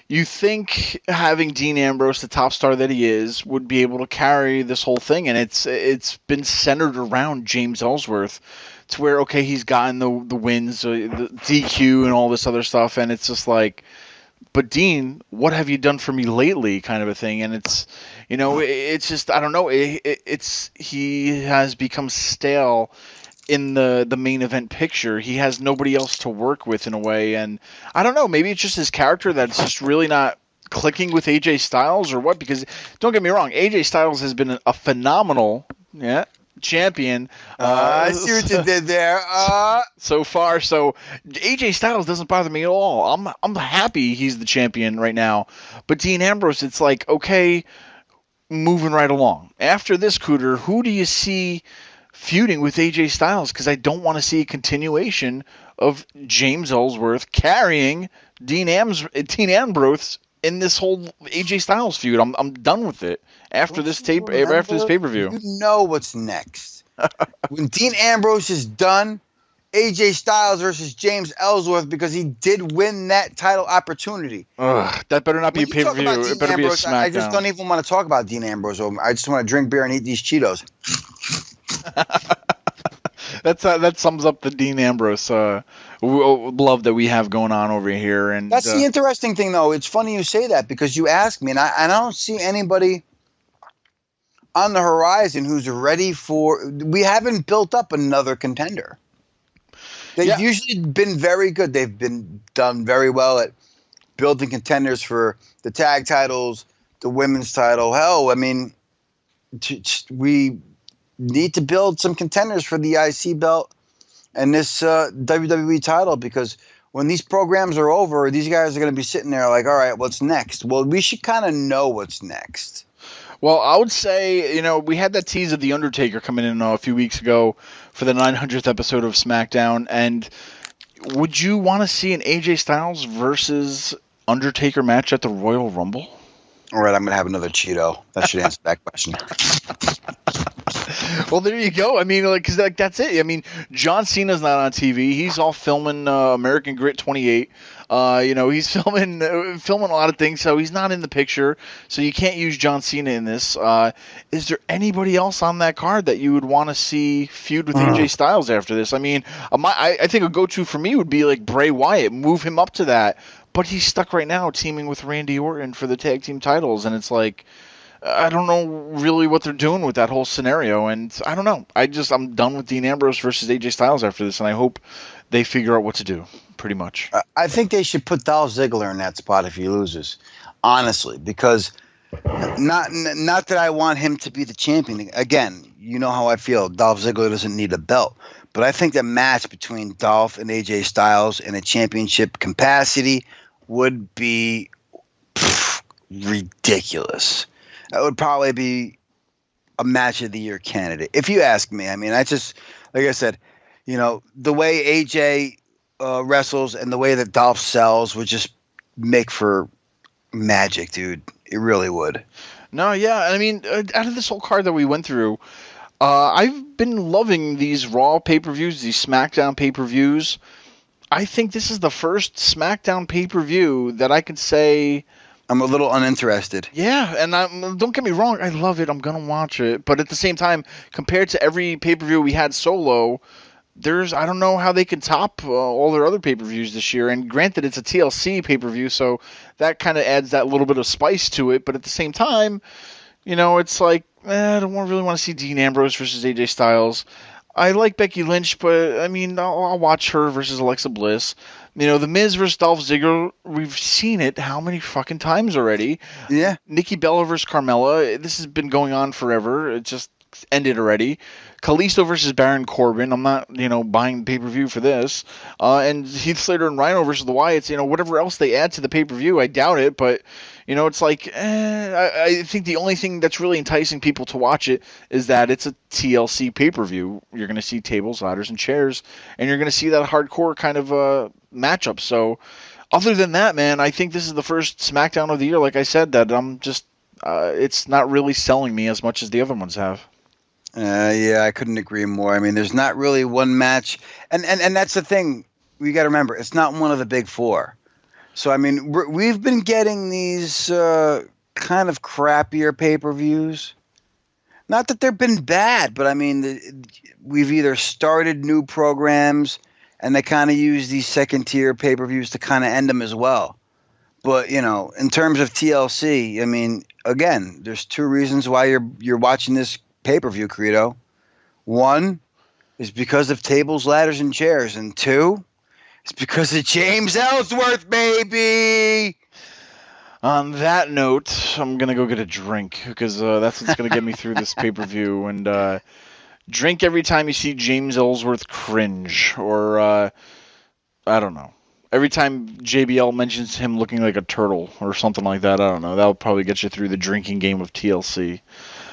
you think having Dean Ambrose, the top star that he is, would be able to carry this whole thing, and it's been centered around James Ellsworth to where, okay, he's gotten the wins, the DQ and all this other stuff, and it's just like, but Dean, what have you done for me lately, kind of a thing, and it's, it's just, I don't know, he has become stale in the main event picture. He has nobody else to work with in a way, and I don't know, maybe it's just his character that's just really not clicking with AJ Styles or what? Because don't get me wrong, AJ Styles has been a phenomenal champion. I see what you did there. So far, so AJ Styles doesn't bother me at all. I'm happy he's the champion right now. But Dean Ambrose, it's like, okay, moving right along. After this, Kuter, who do you see feuding with AJ Styles? Because I don't want to see a continuation of James Ellsworth carrying Dean Ambrose in this whole AJ Styles feud. I'm done with it. After this pay-per-view. You know what's next. When Dean Ambrose is done, AJ Styles versus James Ellsworth, because he did win that title opportunity. That better not be a pay-per-view. It better be a SmackDown. I just don't even want to talk about Dean Ambrose. I just want to drink beer and eat these Cheetos. That sums up the Dean Ambrose love that we have going on over here. And that's the interesting thing, though. It's funny you say that, because you ask me, and I don't see anybody on the horizon who's ready for. We haven't built up another contender. They've usually been very good. They've been done very well at building contenders for the tag titles, the women's title. Hell, I mean, we need to build some contenders for the IC belt and this WWE title, because when these programs are over, these guys are going to be sitting there like, all right, what's next? Well, we should kind of know what's next. Well, I would say, we had that tease of The Undertaker coming in a few weeks ago for the 900th episode of SmackDown, and would you want to see an AJ Styles versus Undertaker match at the Royal Rumble? All right, I'm going to have another Cheeto. That should answer that question. Well, there you go. I mean, because that's it. I mean, John Cena's not on TV. He's all filming American Grit 28. He's filming a lot of things, so he's not in the picture. So you can't use John Cena in this. Is there anybody else on that card that you would want to see feud with AJ Styles after this? I mean, I think a go-to for me would be like Bray Wyatt. Move him up to that. But he's stuck right now teaming with Randy Orton for the tag team titles, and it's like, I don't know really what they're doing with that whole scenario, and I don't know. I'm done with Dean Ambrose versus AJ Styles after this, and I hope they figure out what to do, pretty much. I think they should put Dolph Ziggler in that spot if he loses, honestly, because not that I want him to be the champion. Again, you know how I feel. Dolph Ziggler doesn't need a belt. But I think the match between Dolph and AJ Styles in a championship capacity would be ridiculous. That would probably be a match of the year candidate, if you ask me. I mean, like I said, the way AJ wrestles and the way that Dolph sells would just make for magic, dude. It really would. No, yeah. I mean, out of this whole card that we went through, I've been loving these Raw pay-per-views, these SmackDown pay-per-views. I think this is the first SmackDown pay-per-view that I can say I'm a little uninterested. Yeah, and don't get me wrong, I love it. I'm going to watch it. But at the same time, compared to every pay-per-view we had solo, I don't know how they can top all their other pay-per-views this year. And granted, it's a TLC pay-per-view, so that kind of adds that little bit of spice to it. But at the same time, it's like, I don't really want to see Dean Ambrose versus AJ Styles. I like Becky Lynch, but I mean, I'll watch her versus Alexa Bliss. The Miz versus Dolph Ziggler, we've seen it how many fucking times already? Yeah. Nikki Bella versus Carmella, this has been going on forever. It just ended already. Kalisto versus Baron Corbin, I'm not, buying the pay-per-view for this. And Heath Slater and Rhino versus the Wyatts, whatever else they add to the pay-per-view, I doubt it, but it's like, I think the only thing that's really enticing people to watch it is that it's a TLC pay-per-view. You're going to see tables, ladders, and chairs, and you're going to see that hardcore kind of matchup. So other than that, man, I think this is the first SmackDown of the year, like I said, that I'm just, it's not really selling me as much as the other ones have. Yeah, I couldn't agree more. I mean, there's not really one match, and that's the thing. We got to remember, it's not one of the big four. So, I mean, we've been getting these kind of crappier pay-per-views. Not that they've been bad, but I mean, we've either started new programs and they kind of use these second-tier pay-per-views to kind of end them as well. But, in terms of TLC, I mean, again, there's two reasons why you're watching this pay-per-view, Credo. One is because of tables, ladders, and chairs, and two, it's because of James Ellsworth, baby. On that note, I'm going to go get a drink because that's what's going to get me through this pay-per-view. And drink every time you see James Ellsworth cringe. Or, I don't know. Every time JBL mentions him looking like a turtle or something like that, I don't know. That'll probably get you through the drinking game of TLC.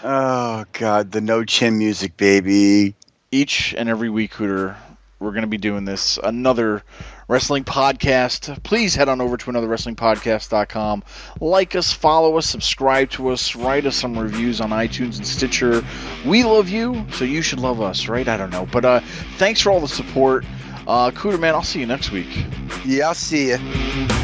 Oh, God, the no chin music, baby. Each and every week, Cooter, we're going to be doing this. Another wrestling podcast. Please head on over to anotherwrestlingpodcast.com. Like us, follow us, subscribe to us, write us some reviews on iTunes and Stitcher. We love you, so you should love us, right? I don't know. But thanks for all the support. Cooter, man, I'll see you next week. Yeah, I'll see you.